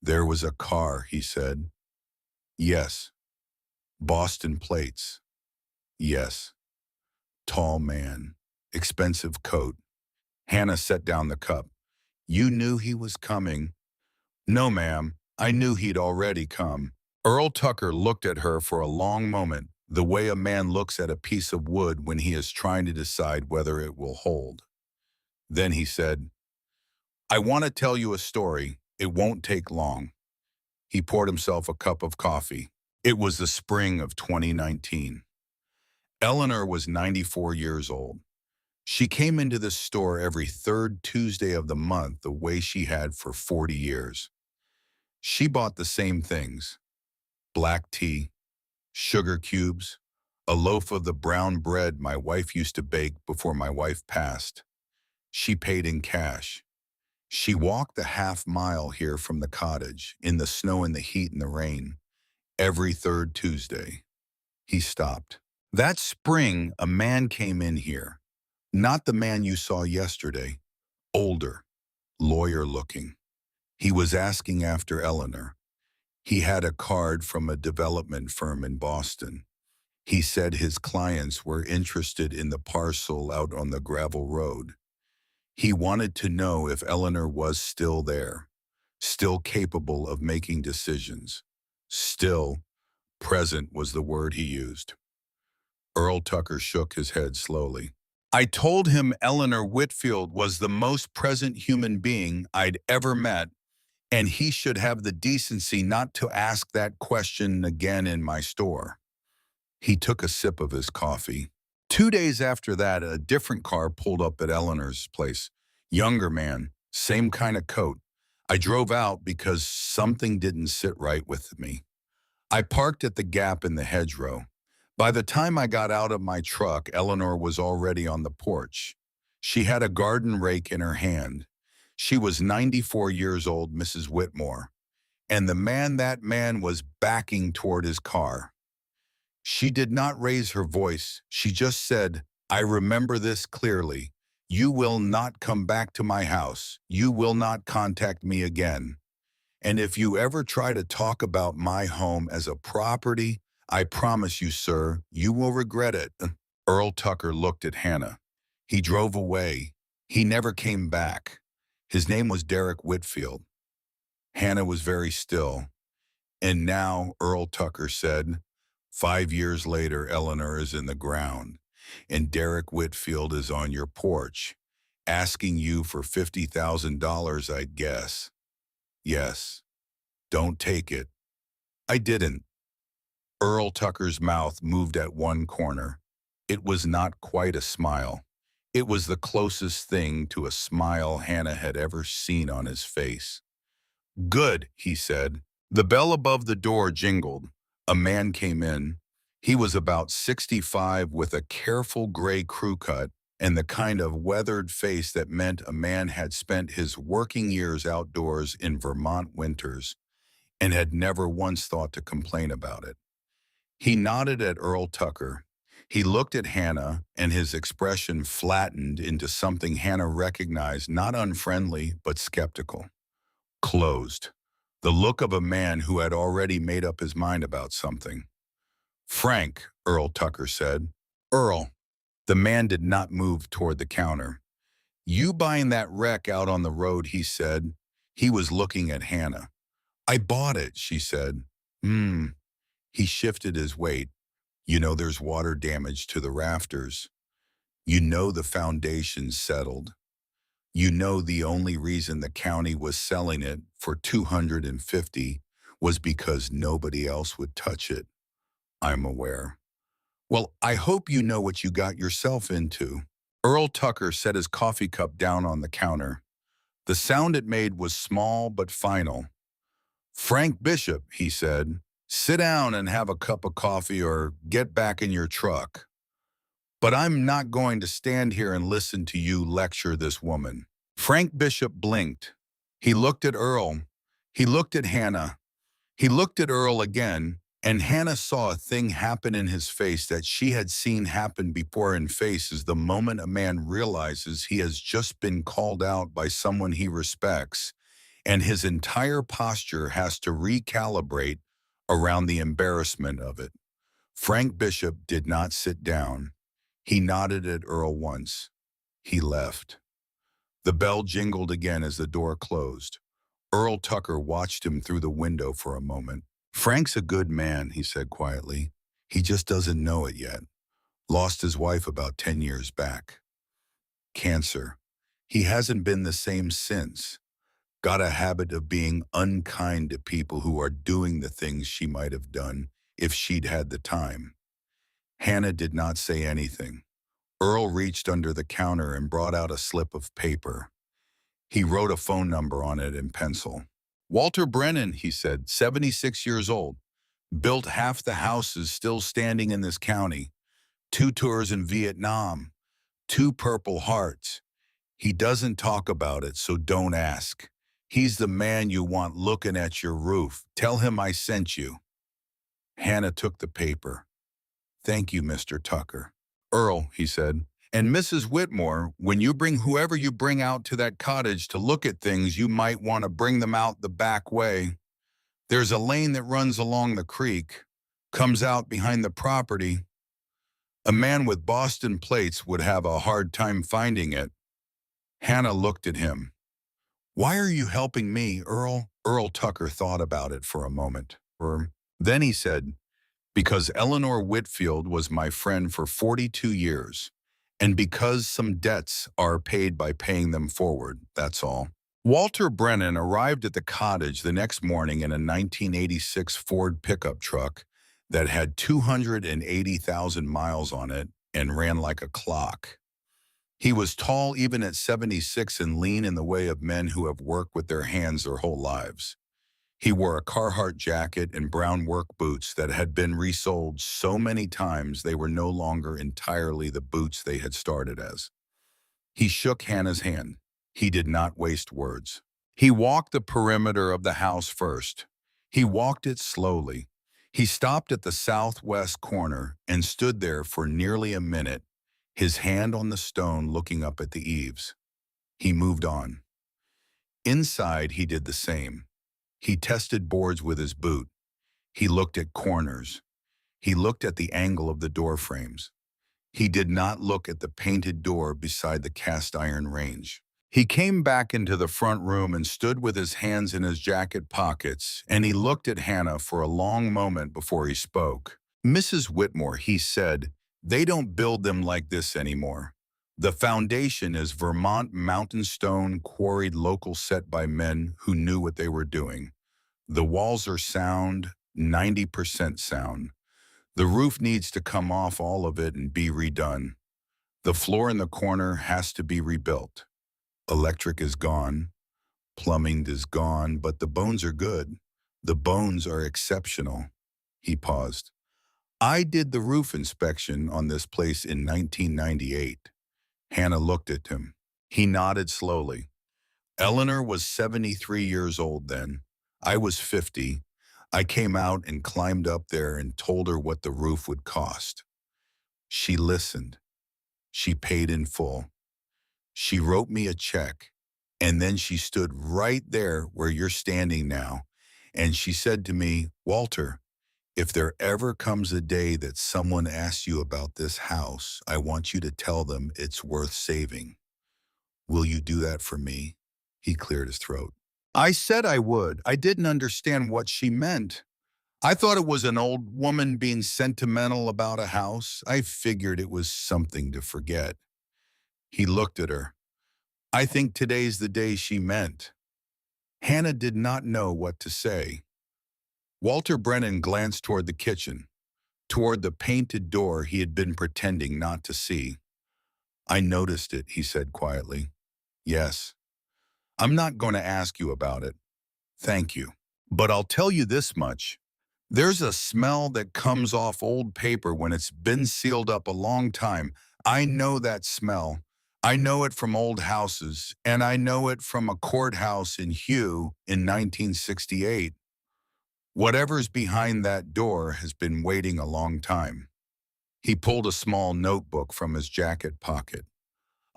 "There was a car," he said. "Yes." "Boston plates." "Yes." "Tall man. Expensive coat." Hannah set down the cup. "You knew he was coming." "No, ma'am. I knew he'd already come." Earl Tucker looked at her for a long moment, the way a man looks at a piece of wood when he is trying to decide whether it will hold. Then he said, "I want to tell you a story. It won't take long." He poured himself a cup of coffee. It was the spring of 2019. Eleanor was 94 years old. She came into the store every third Tuesday of the month the way she had for 40 years. She bought the same things: black tea, sugar cubes, a loaf of the brown bread my wife used to bake before my wife passed. She paid in cash. She walked the half-mile here from the cottage, in the snow and the heat and the rain, every third Tuesday. He stopped. That spring, a man came in here. Not the man you saw yesterday. Older, lawyer-looking. He was asking after Eleanor. He had a card from a development firm in Boston. He said his clients were interested in the parcel out on the gravel road. He wanted to know if Eleanor was still there, still capable of making decisions. Still, present was the word he used. Earl Tucker shook his head slowly. "I told him Eleanor Whitfield was the most present human being I'd ever met, and he should have the decency not to ask that question again in my store." He took a sip of his coffee. 2 days after that, a different car pulled up at Eleanor's place. Younger man, same kind of coat. I drove out because something didn't sit right with me. I parked at the gap in the hedgerow. By the time I got out of my truck, Eleanor was already on the porch. She had a garden rake in her hand. She was 94 years old, Mrs. Whitmore, and that man was backing toward his car. She did not raise her voice. She just said, "I remember this clearly. You will not come back to my house. You will not contact me again. And if you ever try to talk about my home as a property, I promise you, sir, you will regret it." Earl Tucker looked at Hannah. He drove away. He never came back. His name was Derek Whitfield. Hannah was very still. "And now," Earl Tucker said, "5 years later, Eleanor is in the ground, and Derek Whitfield is on your porch, asking you for $50,000, I'd guess." "Yes. Don't take it." "I didn't." Earl Tucker's mouth moved at one corner. It was not quite a smile. It was the closest thing to a smile Hannah had ever seen on his face. "Good," he said. The bell above the door jingled. A man came in. He was about 65 with a careful gray crew cut and the kind of weathered face that meant a man had spent his working years outdoors in Vermont winters and had never once thought to complain about it. He nodded at Earl Tucker. He looked at Hannah, and his expression flattened into something Hannah recognized, not unfriendly, but skeptical. Closed. The look of a man who had already made up his mind about something. "Frank," Earl Tucker said. "Earl." The man did not move toward the counter. "You buying that wreck out on the road," he said. He was looking at Hannah. "I bought it," she said. "Hmm." He shifted his weight. "You know there's water damage to the rafters. You know the foundation's settled. You know the only reason the county was selling it for 250 was because nobody else would touch it." "I'm aware." "Well, I hope you know what you got yourself into." Earl Tucker set his coffee cup down on the counter. The sound it made was small but final. "Frank Bishop," he said, "sit down and have a cup of coffee or get back in your truck. But I'm not going to stand here and listen to you lecture this woman." Frank Bishop blinked. He looked at Earl. He looked at Hannah. He looked at Earl again, and Hannah saw a thing happen in his face that she had seen happen before in faces the moment a man realizes he has just been called out by someone he respects, and his entire posture has to recalibrate around the embarrassment of it. Frank Bishop did not sit down. He nodded at Earl once. He left. The bell jingled again as the door closed. Earl Tucker watched him through the window for a moment. "Frank's a good man," he said quietly. "He just doesn't know it yet. Lost his wife about 10 years back. Cancer. He hasn't been the same since. Got a habit of being unkind to people who are doing the things she might have done if she'd had the time." Hannah did not say anything. Earl reached under the counter and brought out a slip of paper. He wrote a phone number on it in pencil. "Walter Brennan," he said, 76 years old. "Built half the houses still standing in this county. 2 tours in Vietnam. 2 Purple Hearts. He doesn't talk about it, so don't ask. He's the man you want looking at your roof. Tell him I sent you." Hannah took the paper. "Thank you, Mr. Tucker." "Earl," he said, "and Mrs. Whitmore, when you bring whoever you bring out to that cottage to look at things, you might want to bring them out the back way. There's a lane that runs along the creek, comes out behind the property. A man with Boston plates would have a hard time finding it." Hannah looked at him. "Why are you helping me, Earl?" Earl Tucker thought about it for a moment. Then he said, "Because Eleanor Whitfield was my friend for 42 years, and because some debts are paid by paying them forward, that's all." Walter Brennan arrived at the cottage the next morning in a 1986 Ford pickup truck that had 280,000 miles on it and ran like a clock. He was tall even at 76 and lean in the way of men who have worked with their hands their whole lives. He wore a Carhartt jacket and brown work boots that had been resoled so many times they were no longer entirely the boots they had started as. He shook Hannah's hand. He did not waste words. He walked the perimeter of the house first. He walked it slowly. He stopped at the southwest corner and stood there for nearly a minute, his hand on the stone looking up at the eaves. He moved on. Inside, he did the same. He tested boards with his boot. He looked at corners. He looked at the angle of the door frames. He did not look at the painted door beside the cast iron range. He came back into the front room and stood with his hands in his jacket pockets, and he looked at Hannah for a long moment before he spoke. "Mrs. Whitmore," he said, "they don't build them like this anymore. The foundation is Vermont mountain stone quarried local set by men who knew what they were doing. The walls are sound, 90% sound. The roof needs to come off all of it and be redone. The floor in the corner has to be rebuilt. Electric is gone. Plumbing is gone, but the bones are good. The bones are exceptional." He paused. "I did the roof inspection on this place in 1998. Hannah looked at him. He nodded slowly. "Eleanor was 73 years old then. I was 50. I came out and climbed up there and told her what the roof would cost. She listened. She paid in full. She wrote me a check, and then she stood right there where you're standing now, and she said to me, 'Walter, if there ever comes a day that someone asks you about this house, I want you to tell them it's worth saving. Will you do that for me?'" He cleared his throat. "I said I would. I didn't understand what she meant. I thought it was an old woman being sentimental about a house. I figured it was something to forget." He looked at her. "I think today's the day she meant." Hannah did not know what to say. Walter Brennan glanced toward the kitchen, toward the painted door he had been pretending not to see. "I noticed it," he said quietly. "Yes, I'm not going to ask you about it. Thank you. But I'll tell you this much. There's a smell that comes off old paper when it's been sealed up a long time. I know that smell. I know it from old houses, and I know it from a courthouse in Hugh in 1968. Whatever's behind that door has been waiting a long time. He pulled a small notebook from his jacket pocket.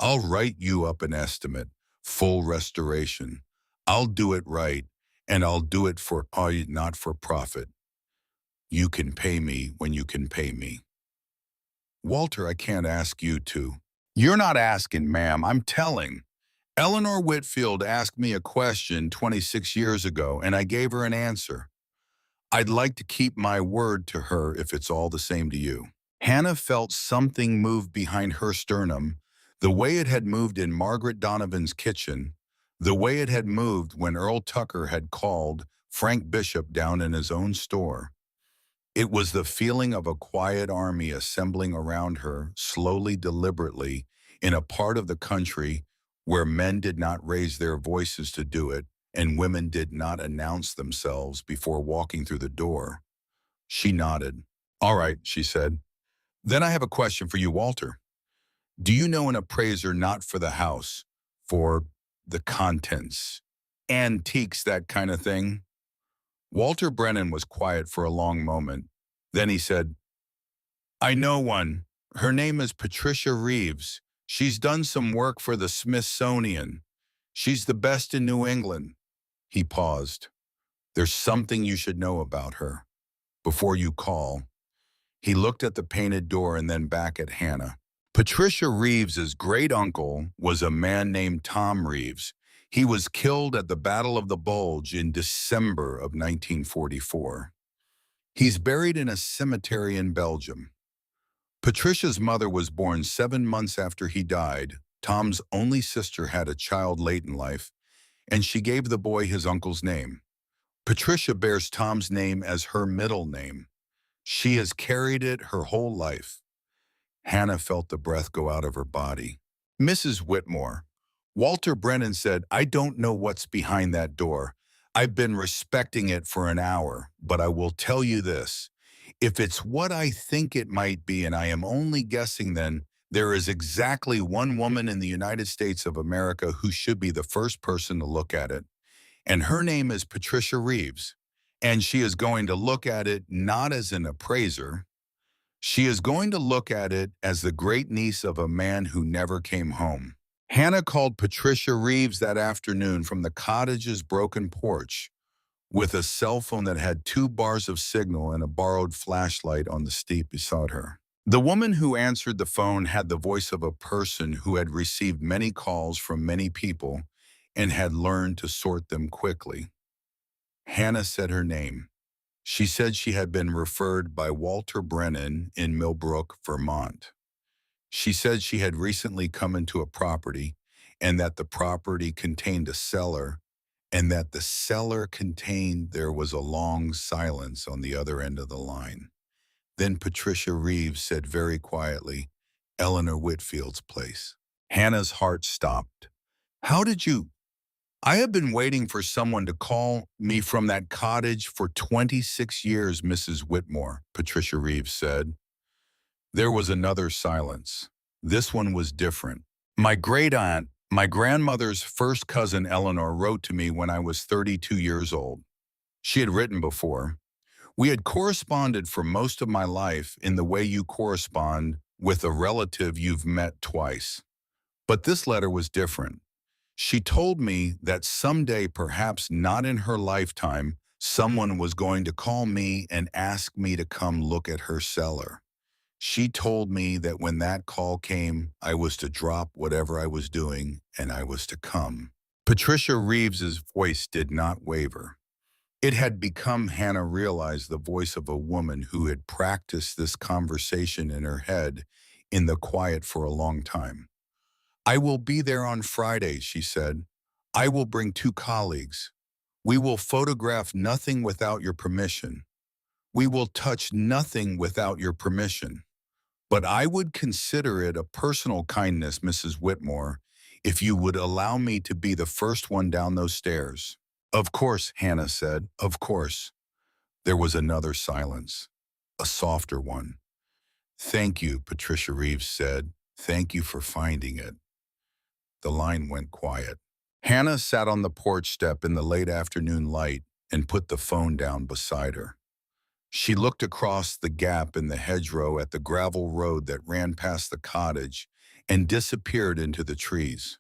I'll write you up an estimate, full restoration. I'll do it right, and I'll do it for not for profit. You can pay me when you can pay me. Walter, I can't ask you to. You're not asking, ma'am, I'm telling. Eleanor Whitfield asked me a question 26 years ago, and I gave her an answer. I'd like to keep my word to her if it's all the same to you. Hannah felt something move behind her sternum, the way it had moved in Margaret Donovan's kitchen, the way it had moved when Earl Tucker had called Frank Bishop down in his own store. It was the feeling of a quiet army assembling around her, slowly, deliberately, in a part of the country where men did not raise their voices to do it, and women did not announce themselves before walking through the door. She nodded. All right, she said. Then I have a question for you, Walter. Do you know an appraiser not for the house, for the contents, antiques, that kind of thing? Walter Brennan was quiet for a long moment. Then he said, I know one. Her name is Patricia Reeves. She's done some work for the Smithsonian. She's the best in New England. He paused. There's something you should know about her. Before you call. He looked at the painted door and then back at Hannah. Patricia Reeves's great-uncle was a man named Tom Reeves. He was killed at the Battle of the Bulge in December of 1944. He's buried in a cemetery in Belgium. Patricia's mother was born 7 months after he died. Tom's only sister had a child late in life, and she gave the boy his uncle's name. Patricia bears Tom's name as her middle name. She has carried it her whole life. Hannah felt the breath go out of her body. Mrs. Whitmore, Walter Brennan said, I don't know what's behind that door. I've been respecting it for an hour, but I will tell you this. If it's what I think it might be, and I am only guessing, then there is exactly one woman in the United States of America who should be the first person to look at it. And her name is Patricia Reeves. And she is going to look at it not as an appraiser. She is going to look at it as the great niece of a man who never came home. Hannah called Patricia Reeves that afternoon from the cottage's broken porch with a cell phone that had 2 bars of signal and a borrowed flashlight on the steep beside her. The woman who answered the phone had the voice of a person who had received many calls from many people and had learned to sort them quickly. Hannah said her name. She said she had been referred by Walter Brennan in Millbrook, Vermont. She said she had recently come into a property and that the property contained a cellar and that the cellar contained there was a long silence on the other end of the line. Then Patricia Reeves said very quietly, Eleanor Whitfield's place. Hannah's heart stopped. How did you? I have been waiting for someone to call me from that cottage for 26 years, Mrs. Whitmore, Patricia Reeves said. There was another silence. This one was different. My great-aunt, my grandmother's first cousin Eleanor, wrote to me when I was 32 years old. She had written before. We had corresponded for most of my life in the way you correspond with a relative you've met twice. But this letter was different. She told me that someday, perhaps not in her lifetime, someone was going to call me and ask me to come look at her cellar. She told me that when that call came, I was to drop whatever I was doing and I was to come. Patricia Reeves's voice did not waver. It had become, Hannah realized, the voice of a woman who had practiced this conversation in her head in the quiet for a long time. I will be there on Friday, she said. I will bring 2 colleagues. We will photograph nothing without your permission. We will touch nothing without your permission. But I would consider it a personal kindness, Mrs. Whitmore, if you would allow me to be the first one down those stairs." "Of course," Hannah said, "of course." There was another silence, a softer one. "Thank you," Patricia Reeves said. "Thank you for finding it." The line went quiet. Hannah sat on the porch step in the late afternoon light and put the phone down beside her. She looked across the gap in the hedgerow at the gravel road that ran past the cottage and disappeared into the trees.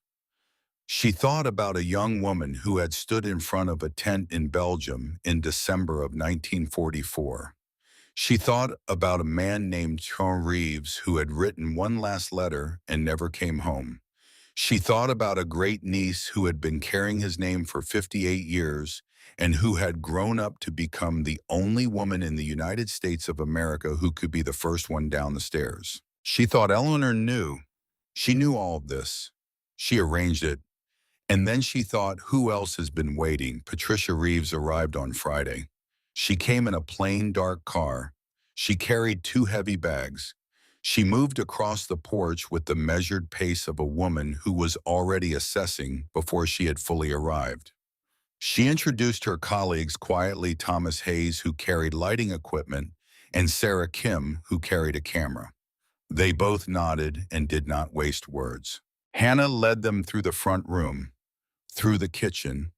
She thought about a young woman who had stood in front of a tent in Belgium in December of 1944. She thought about a man named John Reeves who had written one last letter and never came home. She thought about a great niece who had been carrying his name for 58 years and who had grown up to become the only woman in the United States of America who could be the first one down the stairs. She thought Eleanor knew. She knew all of this. She arranged it. And then she thought, who else has been waiting? Patricia Reeves arrived on Friday. She came in a plain, dark car. She carried 2 heavy bags. She moved across the porch with the measured pace of a woman who was already assessing before she had fully arrived. She introduced her colleagues quietly, Thomas Hayes, who carried lighting equipment, and Sarah Kim, who carried a camera. They both nodded and did not waste words. Hannah led them through the front room, through the kitchen,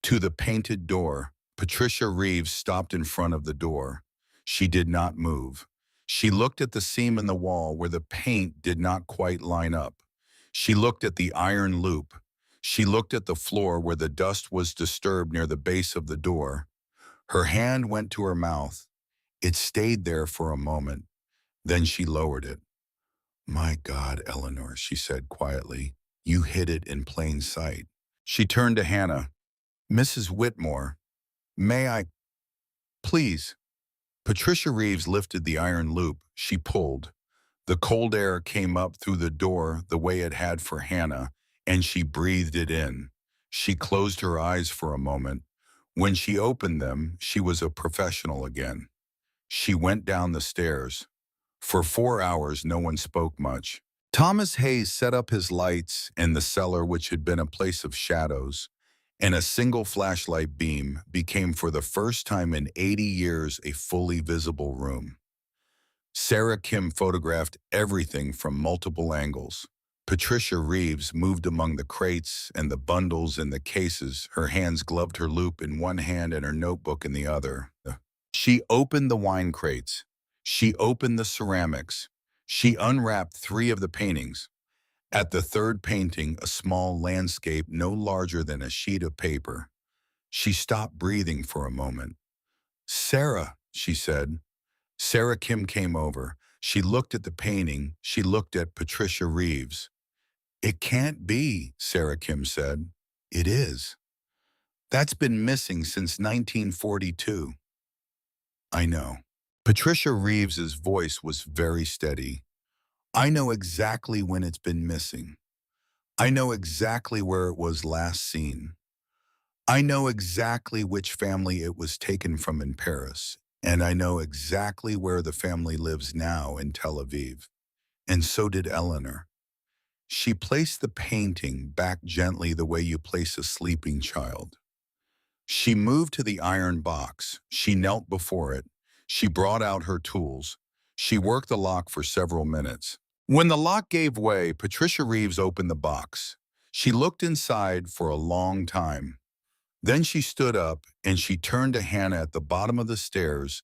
to the painted door. Patricia Reeves stopped in front of the door. She did not move. She looked at the seam in the wall where the paint did not quite line up. She looked at the iron loop. She looked at the floor where the dust was disturbed near the base of the door. Her hand went to her mouth. It stayed there for a moment. Then she lowered it. "My God, Eleanor," she said quietly, "you hid it in plain sight." She turned to Hannah. "Mrs. Whitmore, may I, please?" Patricia Reeves lifted the iron loop. She pulled. The cold air came up through the door the way it had for Hannah, and she breathed it in. She closed her eyes for a moment. When she opened them, she was a professional again. She went down the stairs. For 4 hours, no one spoke much. Thomas Hayes set up his lights in the cellar, which had been a place of shadows, and a single flashlight beam became for the first time in 80 years a fully visible room. Sarah Kim photographed everything from multiple angles. Patricia Reeves moved among the crates and the bundles and the cases. Her hands gloved her loop in one hand and her notebook in the other. She opened the wine crates. She opened the ceramics. She unwrapped 3 of the paintings. At the third painting, a small landscape no larger than a sheet of paper, she stopped breathing for a moment. "Sarah," she said. Sarah Kim came over. She looked at the painting. She looked at Patricia Reeves. "It can't be," Sarah Kim said. "It is. That's been missing since 1942. "I know." Patricia Reeves's voice was very steady. "I know exactly when it's been missing. I know exactly where it was last seen. I know exactly which family it was taken from in Paris, and I know exactly where the family lives now in Tel Aviv. And so did Eleanor." She placed the painting back gently the way you place a sleeping child. She moved to the iron box. She knelt before it. She brought out her tools. She worked the lock for several minutes. When the lock gave way, Patricia Reeves opened the box. She looked inside for a long time. Then she stood up and she turned to Hannah at the bottom of the stairs,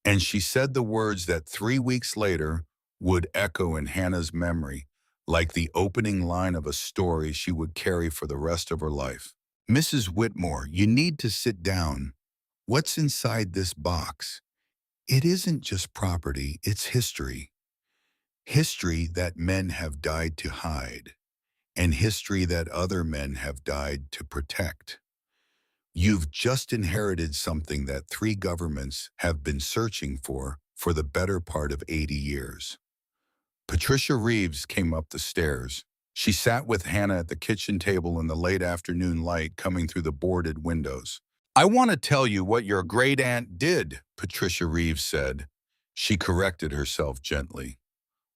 and she said the words that 3 weeks later would echo in Hannah's memory, like the opening line of a story she would carry for the rest of her life. "Mrs. Whitmore, you need to sit down. What's inside this box? It isn't just property, it's history. History that men have died to hide, and history that other men have died to protect. You've just inherited something that 3 governments have been searching for the better part of 80 years. Patricia Reeves came up the stairs. She sat with Hannah at the kitchen table in the late afternoon light coming through the boarded windows. "I want to tell you what your great-aunt did," Patricia Reeves said. She corrected herself gently.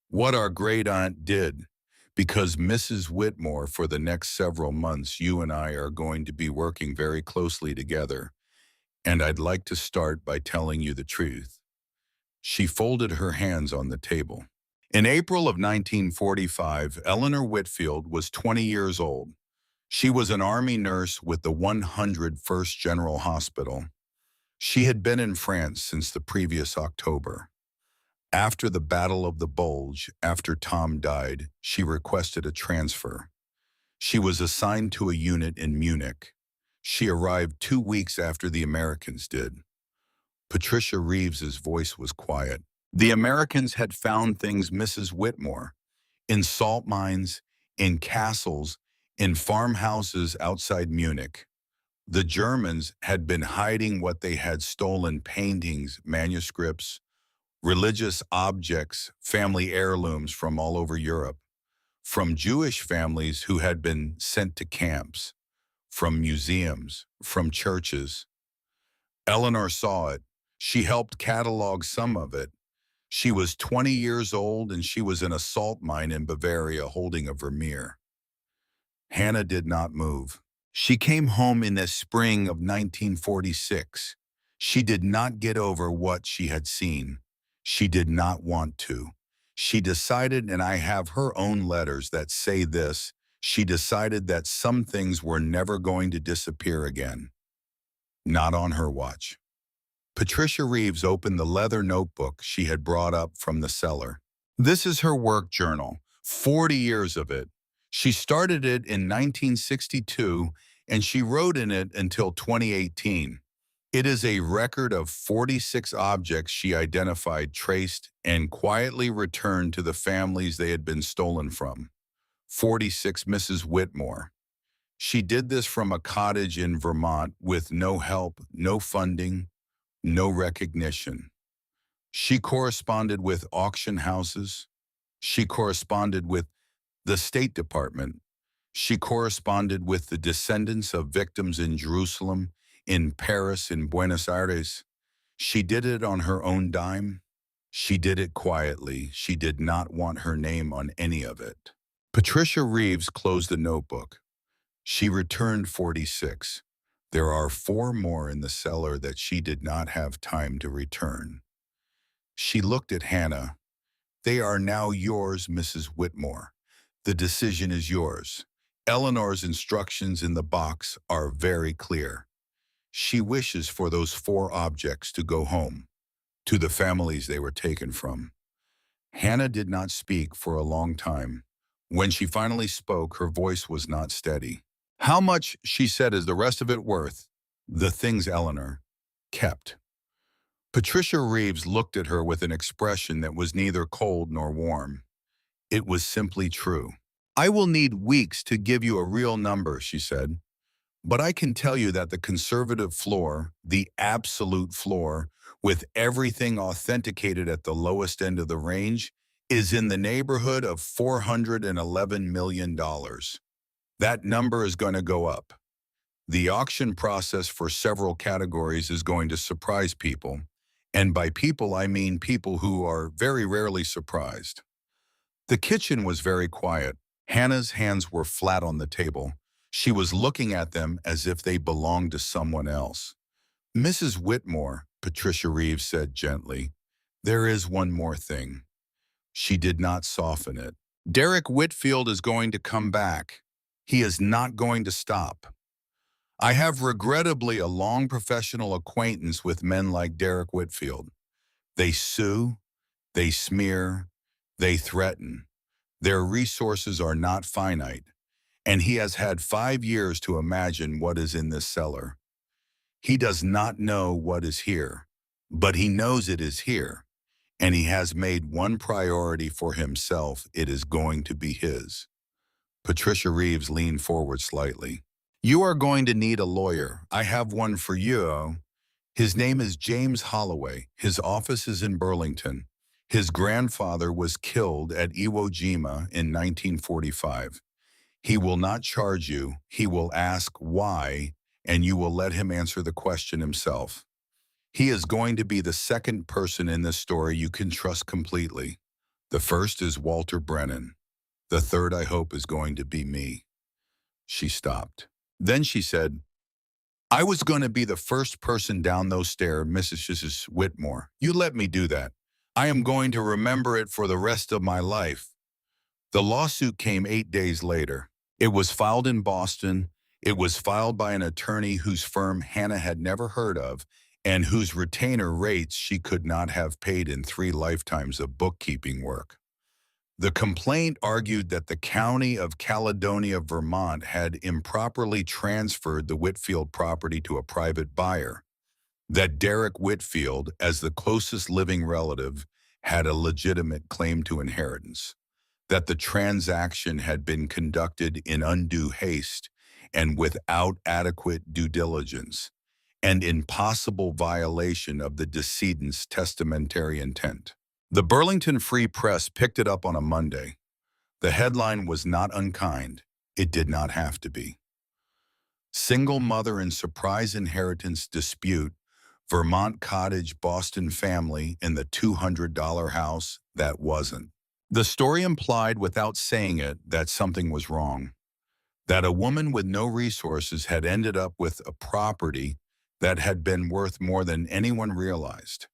"What our great-aunt did. Because Mrs. Whitmore, for the next several months, you and I are going to be working very closely together, and I'd like to start by telling you the truth. She folded her hands on the table. In April of 1945, Eleanor Whitfield was 20 years old. She was an Army nurse with the 101st General Hospital. She had been in France since the previous October. After the Battle of the Bulge, after Tom died, she requested a transfer. She was assigned to a unit in Munich. She arrived 2 weeks after the Americans did. Patricia Reeves's voice was quiet. The Americans had found things, Mrs. Whitmore, in salt mines, in castles, in farmhouses outside Munich. The Germans had been hiding what they had stolen: paintings, manuscripts, religious objects, family heirlooms from all over Europe, from Jewish families who had been sent to camps, from museums, from churches. Eleanor saw it. She helped catalog some of it. She was 20 years old and she was in a salt mine in Bavaria holding a Vermeer. Hannah did not move. She came home in the spring of 1946. She did not get over what she had seen. She did not want to. She decided, and I have her own letters that say this, she decided that some things were never going to disappear again. Not on her watch. Patricia Reeves opened the leather notebook she had brought up from the cellar. This is her work journal, 40 years of it. She started it in 1962, and she wrote in it until 2018. It is a record of 46 objects she identified, traced, and quietly returned to the families they had been stolen from. 46 Mrs. Whitmore. She did this from a cottage in Vermont with no help, no funding, no recognition. She corresponded with auction houses. She corresponded with the State Department. She corresponded with the descendants of victims in Jerusalem, in Paris, in Buenos Aires. She did it on her own dime. She did it quietly. She did not want her name on any of it. Patricia Reeves closed the notebook. She returned 46. There are 4 more in the cellar that she did not have time to return. She looked at Hannah. They are now yours, Mrs. Whitmore. The decision is yours. Eleanor's instructions in the box are very clear. She wishes for those 4 objects to go home, to the families they were taken from. Hannah did not speak for a long time. When she finally spoke, her voice was not steady. How much, she said, is the rest of it worth? The things Eleanor kept. Patricia Reeves looked at her with an expression that was neither cold nor warm. It was simply true. I will need weeks to give you a real number, she said. But I can tell you that the conservative floor, the absolute floor, with everything authenticated at the lowest end of the range, is in the neighborhood of $411 million. That number is going to go up. The auction process for several categories is going to surprise people. And by people, I mean people who are very rarely surprised. The kitchen was very quiet. Hannah's hands were flat on the table. She was looking at them as if they belonged to someone else. Mrs. Whitmore, Patricia Reeves said gently, there is one more thing. She did not soften it. Derek Whitfield is going to come back. He is not going to stop. I have regrettably a long professional acquaintance with men like Derek Whitfield. They sue, they smear, they threaten. Their resources are not finite, and he has had 5 years to imagine what is in this cellar. He does not know what is here, but he knows it is here, and he has made one priority for himself. It is going to be his. Patricia Reeves leaned forward slightly. You are going to need a lawyer. I have one for you. His name is James Holloway. His office is in Burlington. His grandfather was killed at Iwo Jima in 1945. He will not charge you. He will ask why, and you will let him answer the question himself. He is going to be the second person in this story you can trust completely. The first is Walter Brennan. The third, I hope, is going to be me." She stopped. Then she said, "I was going to be the first person down those stairs, Mrs. Whitmore. You let me do that. I am going to remember it for the rest of my life." The lawsuit came 8 days later. It was filed in Boston. It was filed by an attorney whose firm Hannah had never heard of and whose retainer rates she could not have paid in 3 lifetimes of bookkeeping work. The complaint argued that the county of Caledonia, Vermont, had improperly transferred the Whitfield property to a private buyer, that Derek Whitfield, as the closest living relative, had a legitimate claim to inheritance, that the transaction had been conducted in undue haste and without adequate due diligence, and in possible violation of the decedent's testamentary intent. The Burlington Free Press picked it up on a Monday. The headline was not unkind. It did not have to be. Single mother in surprise inheritance dispute, Vermont Cottage Boston family in the $200 house that wasn't. The story implied without saying it that something was wrong, that a woman with no resources had ended up with a property that had been worth more than anyone realized,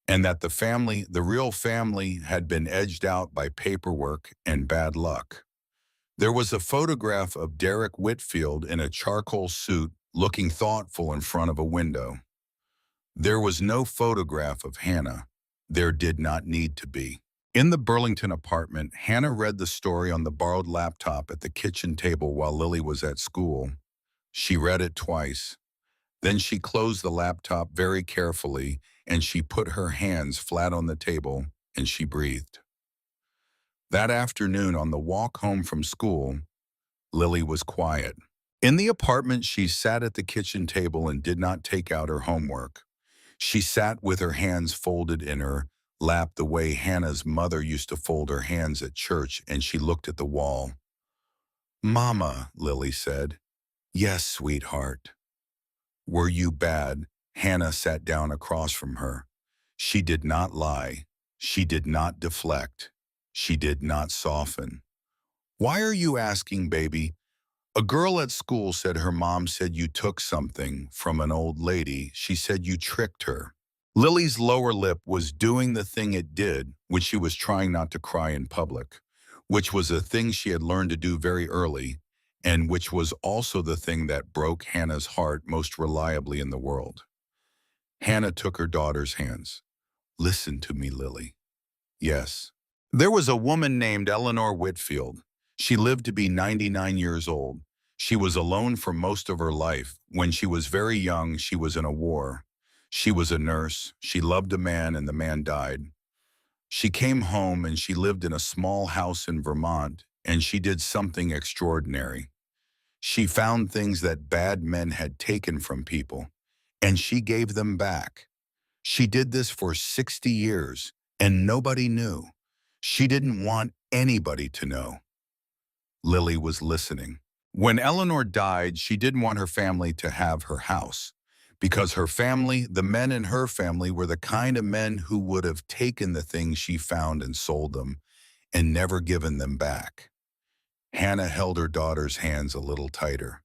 and that the real family, had been edged out by paperwork and bad luck. There was a photograph of Derek Whitfield in a charcoal suit looking thoughtful in front of a window. There was no photograph of Hannah. There did not need to be. In the Burlington apartment, Hannah read the story on the borrowed laptop at the kitchen table while Lily was at school. She read it twice. Then she closed the laptop very carefully, and she put her hands flat on the table, and she breathed. That afternoon, on the walk home from school, Lily was quiet. In the apartment, she sat at the kitchen table and did not take out her homework. She sat with her hands folded in her lap the way Hannah's mother used to fold her hands at church, and she looked at the wall. "Mama," Lily said. "Yes, sweetheart." "Were you bad?" Hannah sat down across from her. She did not lie. She did not deflect. She did not soften. "Why are you asking, baby?" "A girl at school said her mom said you took something from an old lady. She said you tricked her." Lily's lower lip was doing the thing it did when she was trying not to cry in public, which was a thing she had learned to do very early, and which was also the thing that broke Hannah's heart most reliably in the world. Hannah took her daughter's hands. "Listen to me, Lily." "Yes." "There was a woman named Eleanor Whitfield. She lived to be 99 years old. She was alone for most of her life. When she was very young, she was in a war. She was a nurse. She loved a man, and the man died. She came home, and she lived in a small house in Vermont, and she did something extraordinary. She found things that bad men had taken from people, and she gave them back. She did this for 60 years, and nobody knew. She didn't want anybody to know." Lily was listening. "When Eleanor died, she didn't want her family to have her house, because her family, the men in her family, were the kind of men who would have taken the things she found and sold them and never given them back." Hannah held her daughter's hands a little tighter.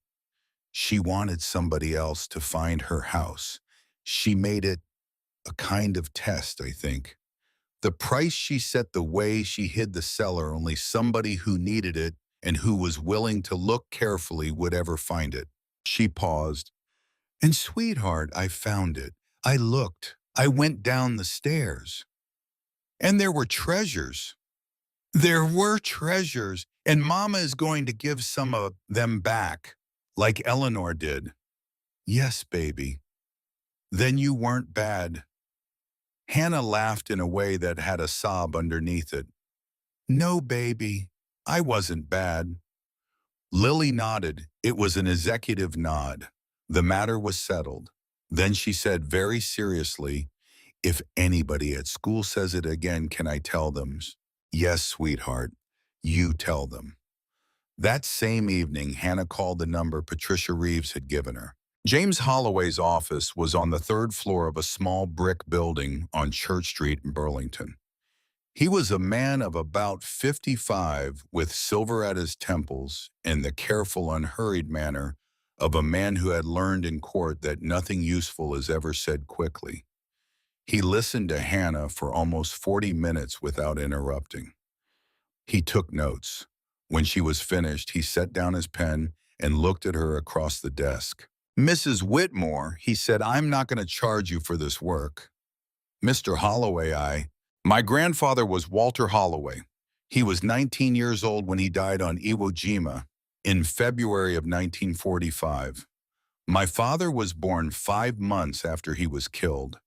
"She wanted somebody else to find her house. She made it a kind of test, I think. The price she set, the way she hid the seller, only somebody who needed it and who was willing to look carefully would ever find it." She paused. "And sweetheart, I found it. I looked. I went down the stairs. And there were treasures. There were treasures. And Mama is going to give some of them back, like Eleanor did." "Yes, baby. Then you weren't bad." Hannah laughed in a way that had a sob underneath it. "No, baby, I wasn't bad." Lily nodded. It was an executive nod. The matter was settled. Then she said very seriously, "If anybody at school says it again, can I tell them?" "Yes, sweetheart, you tell them." That same evening, Hannah called the number Patricia Reeves had given her. James Holloway's office was on the third floor of a small brick building on Church Street in Burlington. He was a man of about 55 with silver at his temples and the careful, unhurried manner of a man who had learned in court that nothing useful is ever said quickly. He listened to Hannah for almost 40 minutes without interrupting. He took notes. When she was finished, he set down his pen and looked at her across the desk. "Mrs. Whitmore," he said, "I'm not going to charge you for this work." "Mr. Holloway, My grandfather was Walter Holloway. He was 19 years old when he died on Iwo Jima in February of 1945. My father was born 5 months after he was killed.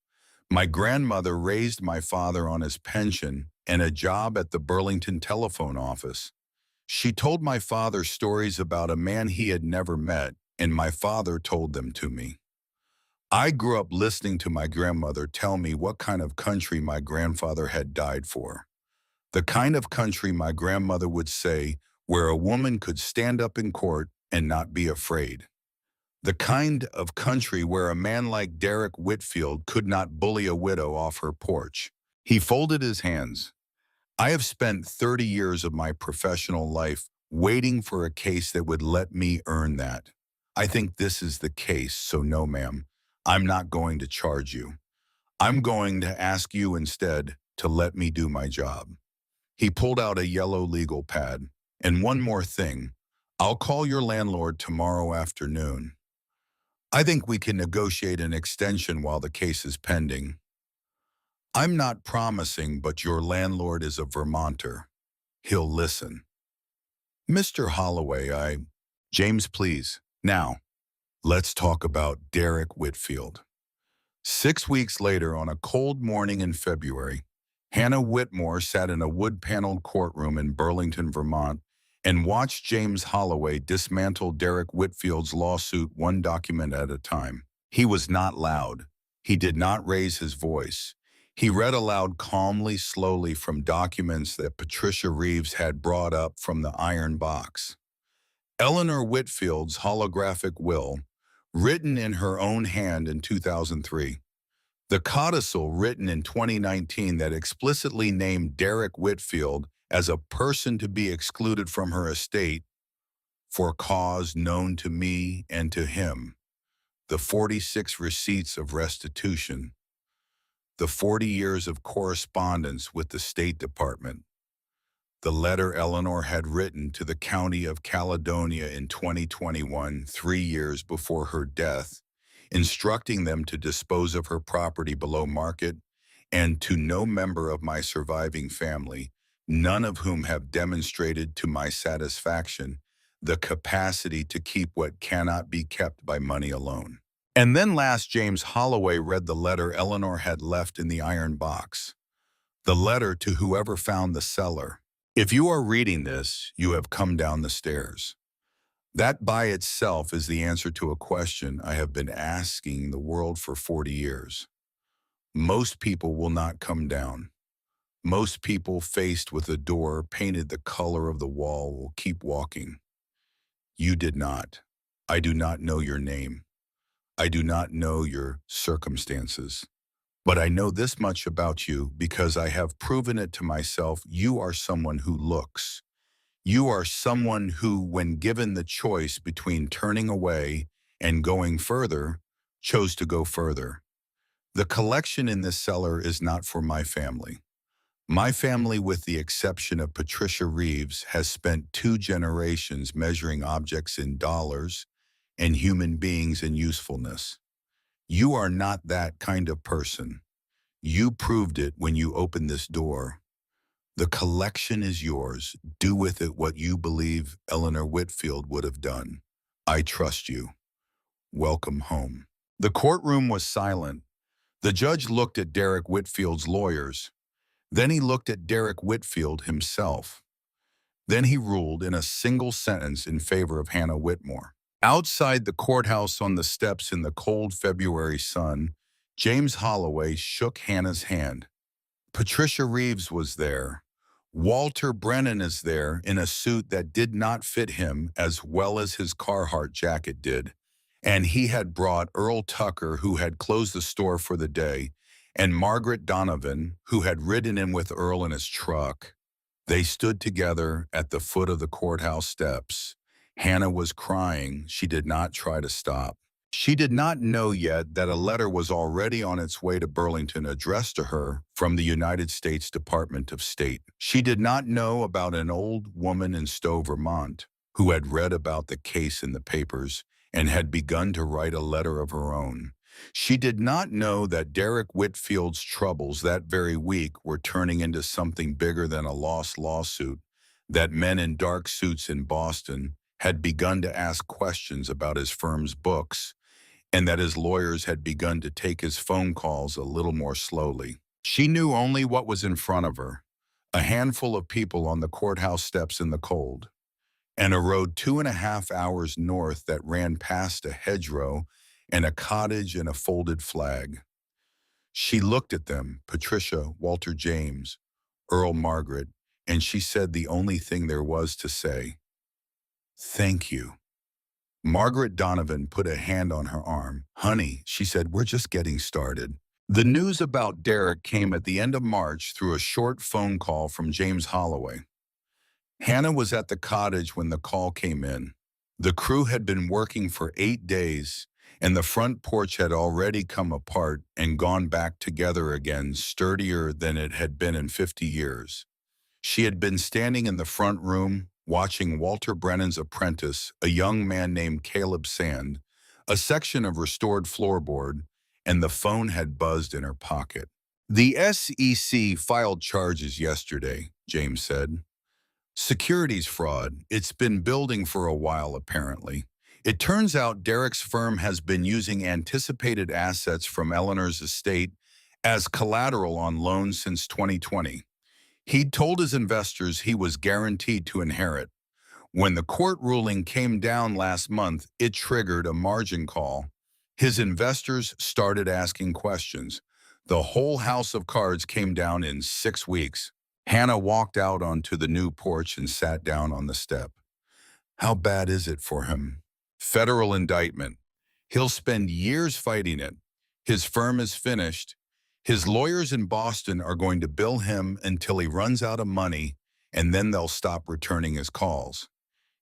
My grandmother raised my father on his pension and a job at the Burlington telephone office. She told my father stories about a man he had never met, and my father told them to me. I grew up listening to my grandmother tell me what kind of country my grandfather had died for. The kind of country my grandmother would say where a woman could stand up in court and not be afraid. The kind of country where a man like Derek Whitfield could not bully a widow off her porch. He folded his hands. I have spent 30 years of my professional life waiting for a case that would let me earn that. I think this is the case, so no, ma'am, I'm not going to charge you. I'm going to ask you instead to let me do my job." He pulled out a yellow legal pad. "And one more thing. I'll call your landlord tomorrow afternoon. I think we can negotiate an extension while the case is pending. I'm not promising, but your landlord is a Vermonter. He'll listen." "Mr. Holloway, James, please. Now, let's talk about Derek Whitfield." 6 weeks later, on a cold morning in February, Hannah Whitmore sat in a wood-paneled courtroom in Burlington, Vermont, and watched James Holloway dismantle Derek Whitfield's lawsuit one document at a time. He was not loud. He did not raise his voice. He read aloud calmly, slowly from documents that Patricia Reeves had brought up from the iron box. Eleanor Whitfield's holographic will, written in her own hand in 2003. The codicil written in 2019 that explicitly named Derek Whitfield as a person to be excluded from her estate for cause known to me and to him. The 46 receipts of restitution. The 40 years of correspondence with the State Department. The letter Eleanor had written to the County of Caledonia in 2021, 3 years before her death, instructing them to dispose of her property below market, and to no member of my surviving family, none of whom have demonstrated to my satisfaction the capacity to keep what cannot be kept by money alone. And then last, James Holloway read the letter Eleanor had left in the iron box. The letter to whoever found the cellar. If you are reading this, you have come down the stairs. That by itself is the answer to a question I have been asking the world for 40 years. Most people will not come down. Most people faced with a door painted the color of the wall will keep walking. You did not. I do not know your name. I do not know your circumstances. But I know this much about you because I have proven it to myself. You are someone who looks. You are someone who, when given the choice between turning away and going further, chose to go further. The collection in this cellar is not for my family. My family, with the exception of Patricia Reeves, has spent 2 generations measuring objects in dollars and human beings in usefulness. You are not that kind of person. You proved it when you opened this door. The collection is yours. Do with it what you believe Eleanor Whitfield would have done. I trust you. Welcome home." The courtroom was silent. The judge looked at Derek Whitfield's lawyers. Then he looked at Derek Whitfield himself. Then he ruled in a single sentence in favor of Hannah Whitmore. Outside the courthouse on the steps in the cold February sun, James Holloway shook Hannah's hand. Patricia Reeves was there. Walter Brennan is there in a suit that did not fit him as well as his Carhartt jacket did. And he had brought Earl Tucker, who had closed the store for the day, and Margaret Donovan, who had ridden in with Earl in his truck. They stood together at the foot of the courthouse steps. Hannah was crying. She did not try to stop. She did not know yet that a letter was already on its way to Burlington addressed to her from the United States Department of State. She did not know about an old woman in Stowe, Vermont, who had read about the case in the papers and had begun to write a letter of her own. She did not know that Derek Whitfield's troubles that very week were turning into something bigger than a lost lawsuit, that men in dark suits in Boston had begun to ask questions about his firm's books, and that his lawyers had begun to take his phone calls a little more slowly. She knew only what was in front of her, a handful of people on the courthouse steps in the cold, and a road 2.5 hours north that ran past a hedgerow and a cottage and a folded flag. She looked at them, Patricia, Walter James, Earl, Margaret, and she said the only thing there was to say, "Thank you." Margaret Donovan put a hand on her arm. "Honey," she said, "we're just getting started." The news about Derek came at the end of March through a short phone call from James Holloway. Hannah was at the cottage when the call came in. The crew had been working for 8 days, and the front porch had already come apart and gone back together again, sturdier than it had been in 50 years. She had been standing in the front room, watching Walter Brennan's apprentice, a young man named Caleb Sand, a section of restored floorboard, and the phone had buzzed in her pocket. "The SEC filed charges yesterday," James said. "Securities fraud. It's been building for a while, apparently. It turns out Derek's firm has been using anticipated assets from Eleanor's estate as collateral on loans since 2020. He'd told his investors he was guaranteed to inherit. When the court ruling came down last month, it triggered a margin call. His investors started asking questions. The whole house of cards came down in 6 weeks." Hannah walked out onto the new porch and sat down on the step. "How bad is it for him?" "Federal indictment. He'll spend years fighting it. His firm is finished. His lawyers in Boston are going to bill him until he runs out of money, and then they'll stop returning his calls.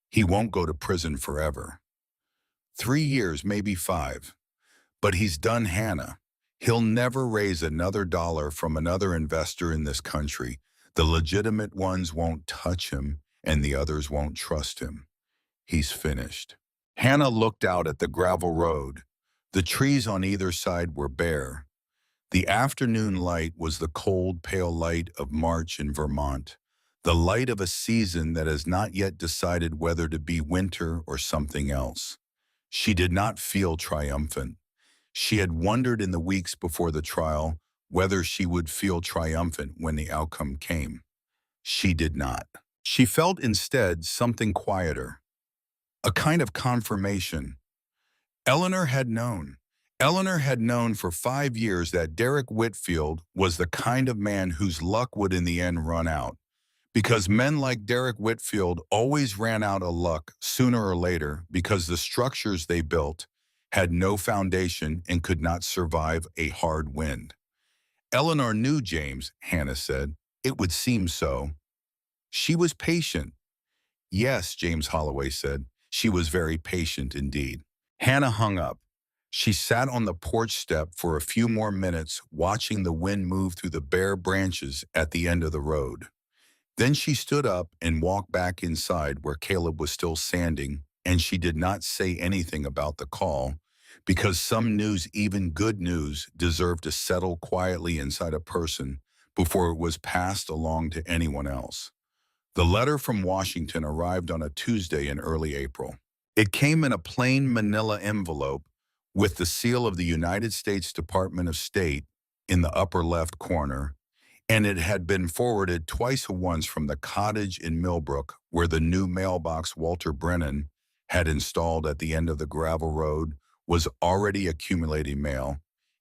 He won't go to prison forever. 3 years, maybe 5. But he's done, Hannah. He'll never raise another dollar from another investor in this country. The legitimate ones won't touch him, and the others won't trust him. He's finished." Hannah looked out at the gravel road. The trees on either side were bare. The afternoon light was the cold, pale light of March in Vermont, the light of a season that has not yet decided whether to be winter or something else. She did not feel triumphant. She had wondered in the weeks before the trial whether she would feel triumphant when the outcome came. She did not. She felt instead something quieter, a kind of confirmation. Eleanor had known. Eleanor had known for 5 years that Derek Whitfield was the kind of man whose luck would in the end run out, because men like Derek Whitfield always ran out of luck sooner or later because the structures they built had no foundation and could not survive a hard wind. Eleanor knew James, Hannah said. It would seem so. She was patient. "Yes," James Holloway said. "She was very patient indeed." Hannah hung up. She sat on the porch step for a few more minutes, watching the wind move through the bare branches at the end of the road. Then she stood up and walked back inside where Caleb was still sanding, and she did not say anything about the call, because some news, even good news, deserved to settle quietly inside a person before it was passed along to anyone else. The letter from Washington arrived on a Tuesday in early April. It came in a plain manila envelope with the seal of the United States Department of State in the upper left corner, and it had been forwarded twice once from the cottage in Millbrook, where the new mailbox Walter Brennan had installed at the end of the gravel road was already accumulating mail.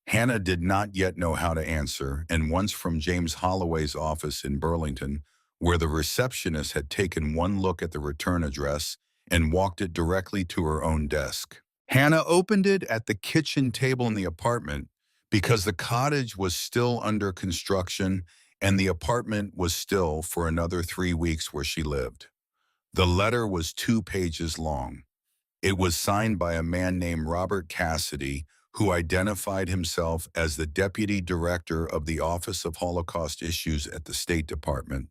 Hannah did not yet know how to answer, and once from James Holloway's office in Burlington, where the receptionist had taken one look at the return address and walked it directly to her own desk. Hannah opened it at the kitchen table in the apartment because the cottage was still under construction and the apartment was still for another 3 weeks where she lived. The letter was 2 pages long. It was signed by a man named Robert Cassidy, who identified himself as the Deputy Director of the Office of Holocaust Issues at the State Department.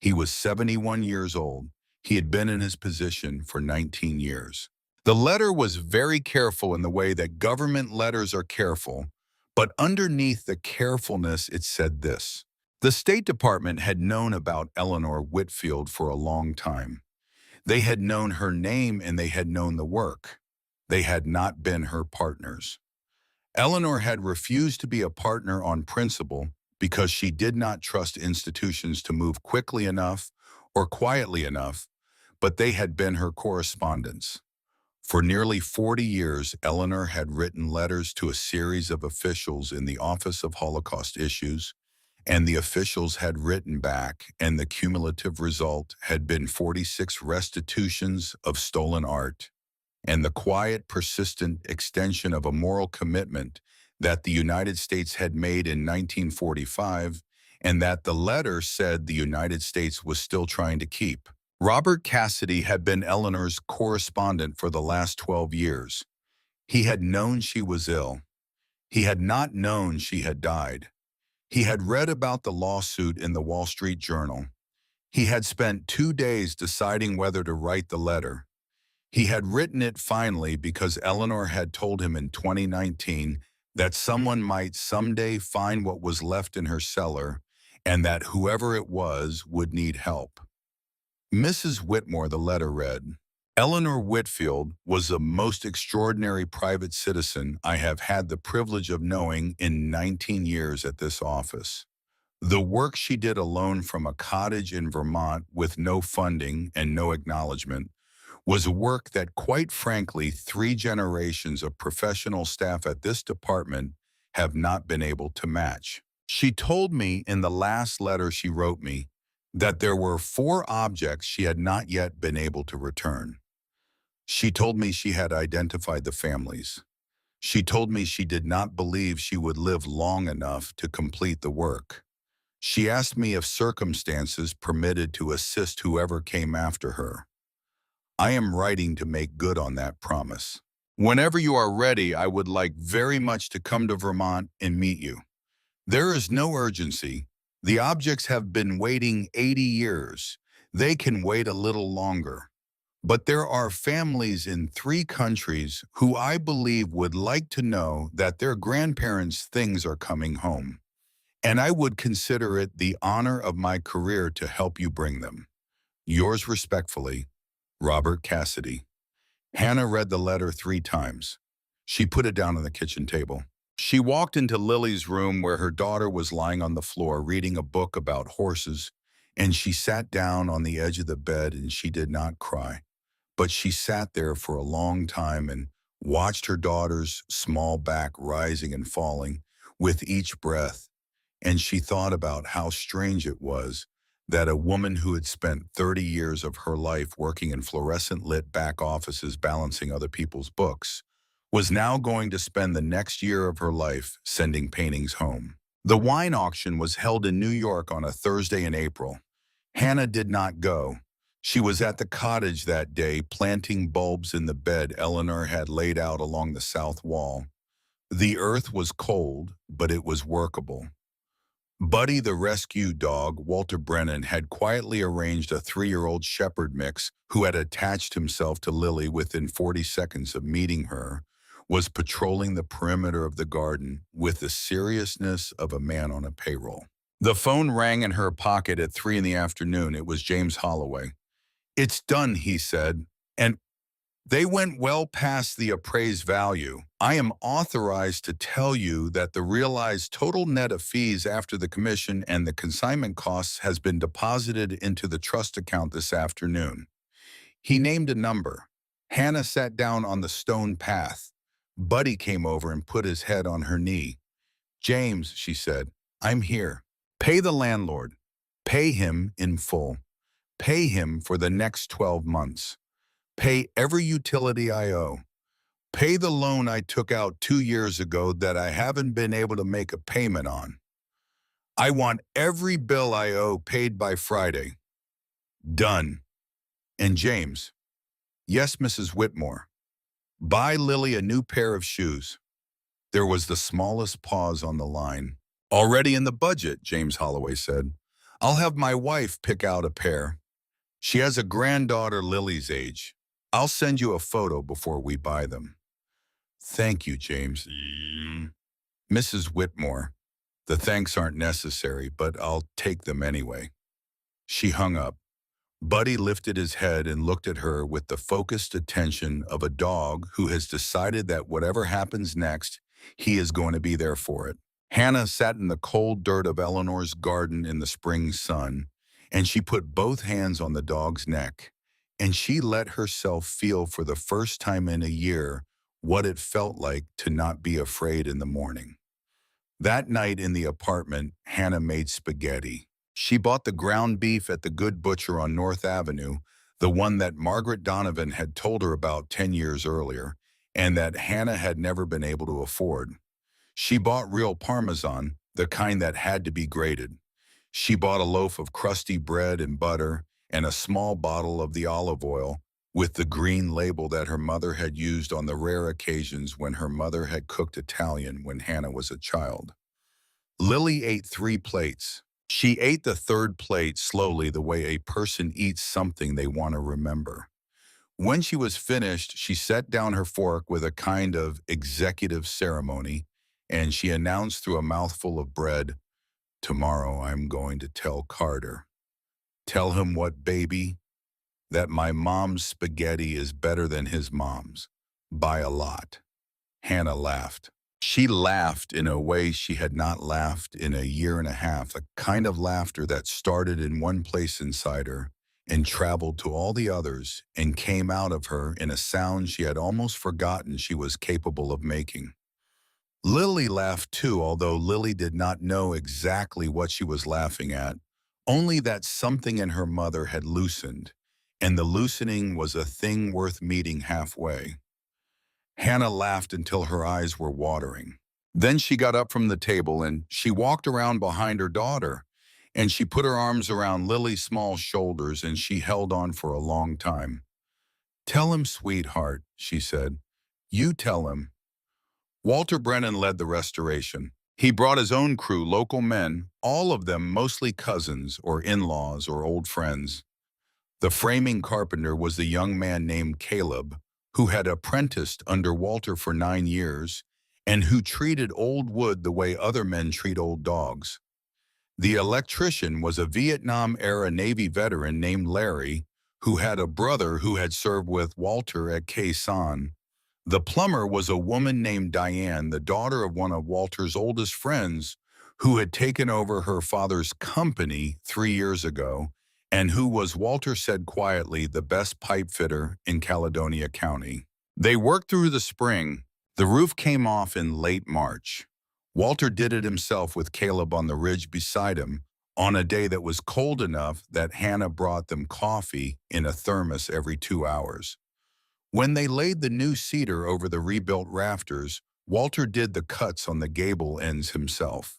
He was 71 years old. He had been in his position for 19 years. The letter was very careful in the way that government letters are careful, but underneath the carefulness it said this. The State Department had known about Eleanor Whitfield for a long time. They had known her name and they had known the work. They had not been her partners. Eleanor had refused to be a partner on principle because she did not trust institutions to move quickly enough or quietly enough, but they had been her correspondents. For nearly 40 years, Eleanor had written letters to a series of officials in the Office of Holocaust Issues, and the officials had written back, and the cumulative result had been 46 restitutions of stolen art, and the quiet, persistent extension of a moral commitment that the United States had made in 1945, and that the letter said the United States was still trying to keep. Robert Cassidy had been Eleanor's correspondent for the last 12 years. He had known she was ill. He had not known she had died. He had read about the lawsuit in the Wall Street Journal. He had spent 2 days deciding whether to write the letter. He had written it finally because Eleanor had told him in 2019 that someone might someday find what was left in her cellar and that whoever it was would need help. Mrs. Whitmore, the letter read, Eleanor Whitfield was the most extraordinary private citizen I have had the privilege of knowing in 19 years at this office. The work she did alone from a cottage in Vermont with no funding and no acknowledgement was work that, quite frankly, 3 generations of professional staff at this department have not been able to match. She told me in the last letter she wrote me that there were 4 objects she had not yet been able to return. She told me she had identified the families. She told me she did not believe she would live long enough to complete the work. She asked me if circumstances permitted to assist whoever came after her. I am writing to make good on that promise. Whenever you are ready, I would like very much to come to Vermont and meet you. There is no urgency. The objects have been waiting 80 years. They can wait a little longer. But there are families in 3 countries who I believe would like to know that their grandparents' things are coming home. And I would consider it the honor of my career to help you bring them. Yours respectfully, Robert Cassidy. Hannah read the letter 3 times. She put it down on the kitchen table. She walked into Lily's room where her daughter was lying on the floor reading a book about horses, and she sat down on the edge of the bed and she did not cry. But she sat there for a long time and watched her daughter's small back rising and falling with each breath, and she thought about how strange it was that a woman who had spent 30 years of her life working in fluorescent-lit back offices balancing other people's books was now going to spend the next year of her life sending paintings home. The wine auction was held in New York on a Thursday in April. Hannah did not go. She was at the cottage that day planting bulbs in the bed Eleanor had laid out along the south wall. The earth was cold, but it was workable. Buddy the rescue dog, Walter Brennan, had quietly arranged a 3-year-old shepherd mix who had attached himself to Lily within 40 seconds of meeting her, was patrolling the perimeter of the garden with the seriousness of a man on a payroll. The phone rang in her pocket at 3 in the afternoon. It was James Holloway. "It's done," he said, "and they went well past the appraised value. I am authorized to tell you that the realized total net of fees after the commission and the consignment costs has been deposited into the trust account this afternoon." He named a number. Hannah sat down on the stone path. Buddy came over and put his head on her knee. "James," she said, "I'm here. Pay the landlord. Pay him in full. Pay him for the next 12 months. Pay every utility I owe. Pay the loan I took out 2 years ago that I haven't been able to make a payment on. I want every bill I owe paid by Friday. Done. And James, yes, Mrs. Whitmore, buy Lily a new pair of shoes. There was the smallest pause on the line. Already in the budget, James Holloway said. I'll have my wife pick out a pair. She has a granddaughter Lily's age. I'll send you a photo before we buy them. Thank you, James. Mrs. Whitmore, the thanks aren't necessary, but I'll take them anyway. She hung up. Buddy lifted his head and looked at her with the focused attention of a dog who has decided that whatever happens next, he is going to be there for it. Hannah sat in the cold dirt of Eleanor's garden in the spring sun, and she put both hands on the dog's neck, and she let herself feel for the first time in a year what it felt like to not be afraid in the morning. That night in the apartment, Hannah made spaghetti. She bought the ground beef at the Good Butcher on North Avenue, the one that Margaret Donovan had told her about 10 years earlier, and that Hannah had never been able to afford. She bought real Parmesan, the kind that had to be grated. She bought a loaf of crusty bread and butter and a small bottle of the olive oil with the green label that her mother had used on the rare occasions when her mother had cooked Italian when Hannah was a child. Lily ate 3 plates. She ate the third plate slowly, the way a person eats something they want to remember. When she was finished, she set down her fork with a kind of executive ceremony, and she announced through a mouthful of bread, "Tomorrow I'm going to tell Carter." "Tell him what, baby?" "That my mom's spaghetti is better than his mom's, by a lot." Hannah laughed. She laughed in a way she had not laughed in a year and a half, a kind of laughter that started in one place inside her and traveled to all the others and came out of her in a sound she had almost forgotten she was capable of making. Lily laughed too, although Lily did not know exactly what she was laughing at, only that something in her mother had loosened, and the loosening was a thing worth meeting halfway. Hannah laughed until her eyes were watering. Then she got up from the table and she walked around behind her daughter, and she put her arms around Lily's small shoulders and she held on for a long time. "Tell him, sweetheart," she said. "You tell him." Walter Brennan led the restoration. He brought his own crew, local men, all of them mostly cousins or in-laws or old friends. The framing carpenter was the young man named Caleb, who had apprenticed under Walter for 9 years and who treated old wood the way other men treat old dogs. The electrician was a Vietnam-era Navy veteran named Larry, who had a brother who had served with Walter at Khe Sanh. The plumber was a woman named Diane, the daughter of one of Walter's oldest friends, who had taken over her father's company 3 years ago, and who was, Walter said quietly, the best pipe fitter in Caledonia County. They worked through the spring. The roof came off in late March. Walter did it himself with Caleb on the ridge beside him on a day that was cold enough that Hannah brought them coffee in a thermos every 2 hours. When they laid the new cedar over the rebuilt rafters, Walter did the cuts on the gable ends himself.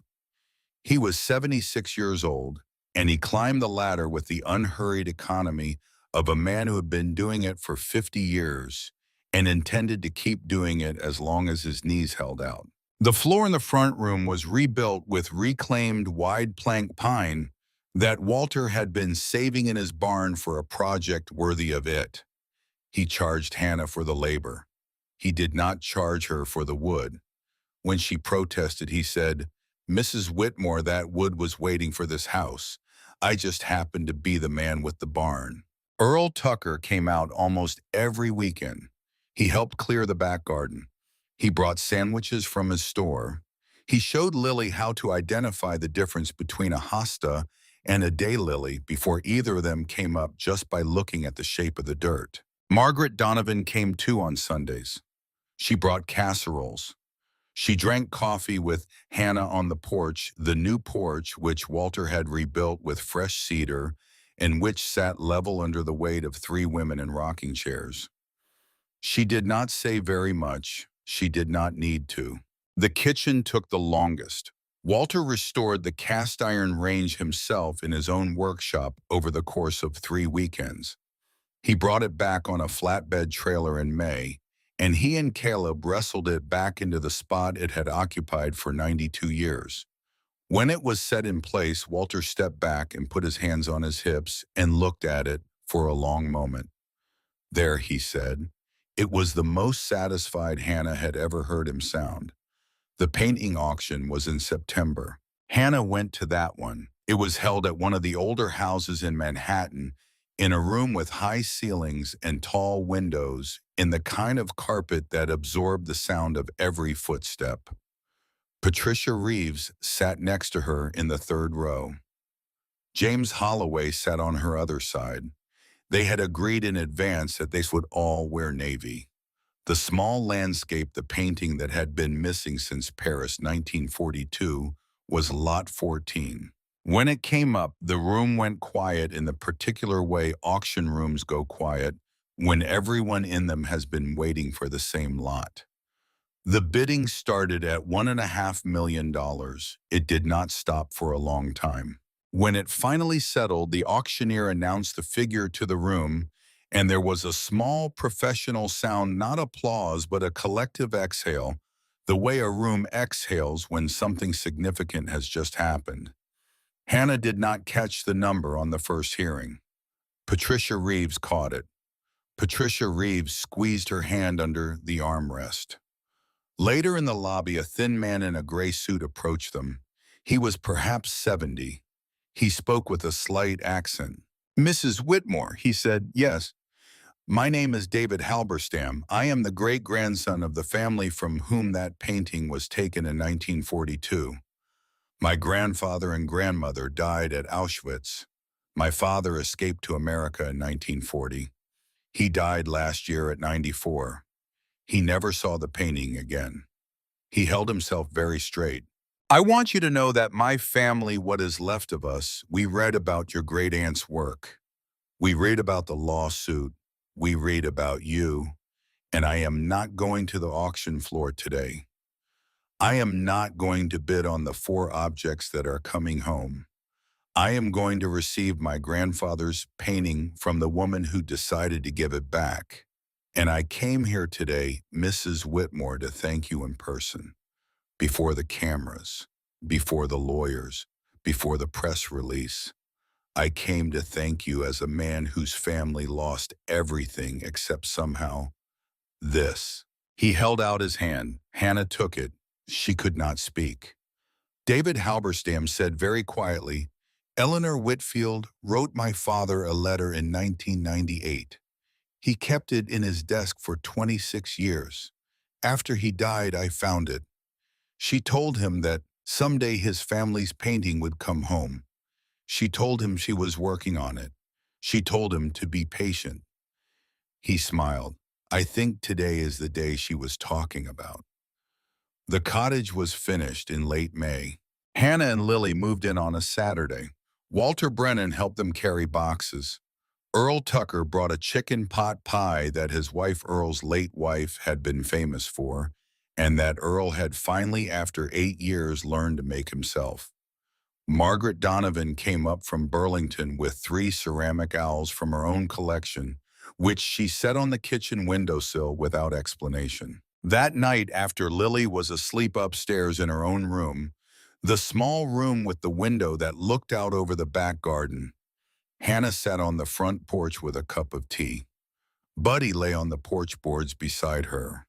He was 76 years old, and he climbed the ladder with the unhurried economy of a man who had been doing it for 50 years and intended to keep doing it as long as his knees held out. The floor in the front room was rebuilt with reclaimed wide plank pine that Walter had been saving in his barn for a project worthy of it. He charged Hannah for the labor. He did not charge her for the wood. When she protested, he said, "Mrs. Whitmore, that wood was waiting for this house. I just happened to be the man with the barn." Earl Tucker came out almost every weekend. He helped clear the back garden. He brought sandwiches from his store. He showed Lily how to identify the difference between a hosta and a daylily before either of them came up just by looking at the shape of the dirt. Margaret Donovan came too on Sundays. She brought casseroles. She drank coffee with Hannah on the porch, the new porch which Walter had rebuilt with fresh cedar and which sat level under the weight of 3 women in rocking chairs. She did not say very much. She did not need to. The kitchen took the longest. Walter restored the cast iron range himself in his own workshop over the course of 3 weekends. He brought it back on a flatbed trailer in May, and he and Caleb wrestled it back into the spot it had occupied for 92 years. When it was set in place, Walter stepped back and put his hands on his hips and looked at it for a long moment. There, he said. It was the most satisfied Hannah had ever heard him sound. The painting auction was in September. Hannah went to that one. It was held at one of the older houses in Manhattan, in a room with high ceilings and tall windows, in the kind of carpet that absorbed the sound of every footstep. Patricia Reeves sat next to her in the third row. James Holloway sat on her other side. They had agreed in advance that they would all wear navy. The small landscape, the painting that had been missing since Paris 1942, was Lot 14. When it came up, the room went quiet in the particular way auction rooms go quiet when everyone in them has been waiting for the same lot. The bidding started at $1.5 million. It did not stop for a long time. When it finally settled, the auctioneer announced the figure to the room, and there was a small professional sound, not applause, but a collective exhale, the way a room exhales when something significant has just happened. Hannah did not catch the number on the first hearing. Patricia Reeves caught it. Patricia Reeves squeezed her hand under the armrest. Later in the lobby, a thin man in a gray suit approached them. He was perhaps 70. He spoke with a slight accent. "Mrs. Whitmore," he said. "Yes. My name is David Halberstam. I am the great-grandson of the family from whom that painting was taken in 1942. My grandfather and grandmother died at Auschwitz. My father escaped to America in 1940. He died last year at 94. He never saw the painting again." He held himself very straight. "I want you to know that my family, what is left of us, we read about your great-aunt's work. We read about the lawsuit. We read about you. And I am not going to the auction floor today. I am not going to bid on the 4 objects that are coming home. I am going to receive my grandfather's painting from the woman who decided to give it back. And I came here today, Mrs. Whitmore, to thank you in person, before the cameras, before the lawyers, before the press release. I came to thank you as a man whose family lost everything except somehow this." He held out his hand. Hannah took it. She could not speak. David Halberstam said very quietly, "Eleanor Whitfield wrote my father a letter in 1998. He kept it in his desk for 26 years. After he died, I found it. She told him that someday his family's painting would come home. She told him she was working on it. She told him to be patient." He smiled. "I think today is the day she was talking about." The cottage was finished in late May. Hannah and Lily moved in on a Saturday. Walter Brennan helped them carry boxes. Earl Tucker brought a chicken pot pie that his wife Earl's late wife had been famous for, and that Earl had finally, after 8 years, learned to make himself. Margaret Donovan came up from Burlington with 3 ceramic owls from her own collection, which she set on the kitchen windowsill without explanation. That night, after Lily was asleep upstairs in her own room, the small room with the window that looked out over the back garden, Hannah sat on the front porch with a cup of tea. Buddy lay on the porch boards beside her.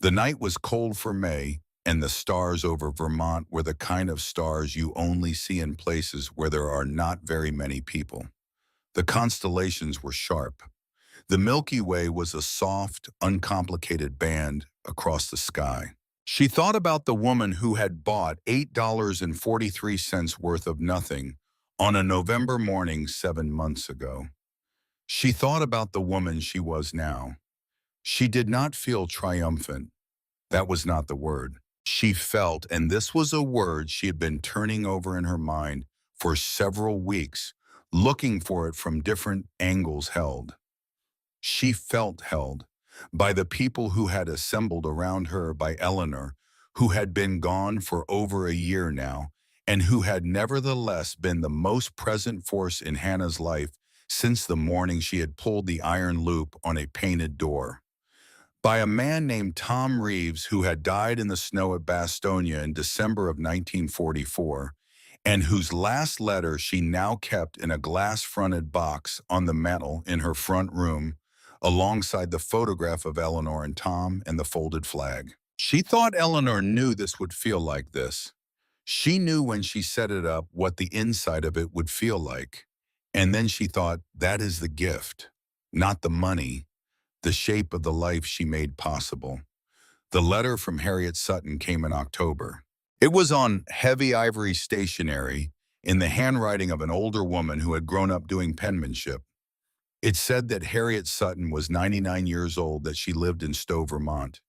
The night was cold for May, and the stars over Vermont were the kind of stars you only see in places where there are not very many people. The constellations were sharp. The Milky Way was a soft, uncomplicated band across the sky. She thought about the woman who had bought $8.43 worth of nothing on a November morning 7 months ago. She thought about the woman she was now. She did not feel triumphant. That was not the word. She felt, and this was a word she had been turning over in her mind for several weeks, looking for it from different angles held. She felt held. by the people who had assembled around her, by Eleanor, who had been gone for over a year now, and who had nevertheless been the most present force in Hannah's life since the morning she had pulled the iron loop on a painted door. By a man named Tom Reeves, who had died in the snow at Bastonia in December of 1944, and whose last letter she now kept in a glass-fronted box on the mantel in her front room, alongside the photograph of Eleanor and Tom and the folded flag. She thought Eleanor knew this would feel like this. She knew when she set it up what the inside of it would feel like. And then she thought, that is the gift, not the money, the shape of the life she made possible. The letter from Harriet Sutton came in October. It was on heavy ivory stationery in the handwriting of an older woman who had grown up doing penmanship. It said that Harriet Sutton was 99 years old, that she lived in Stowe, Vermont,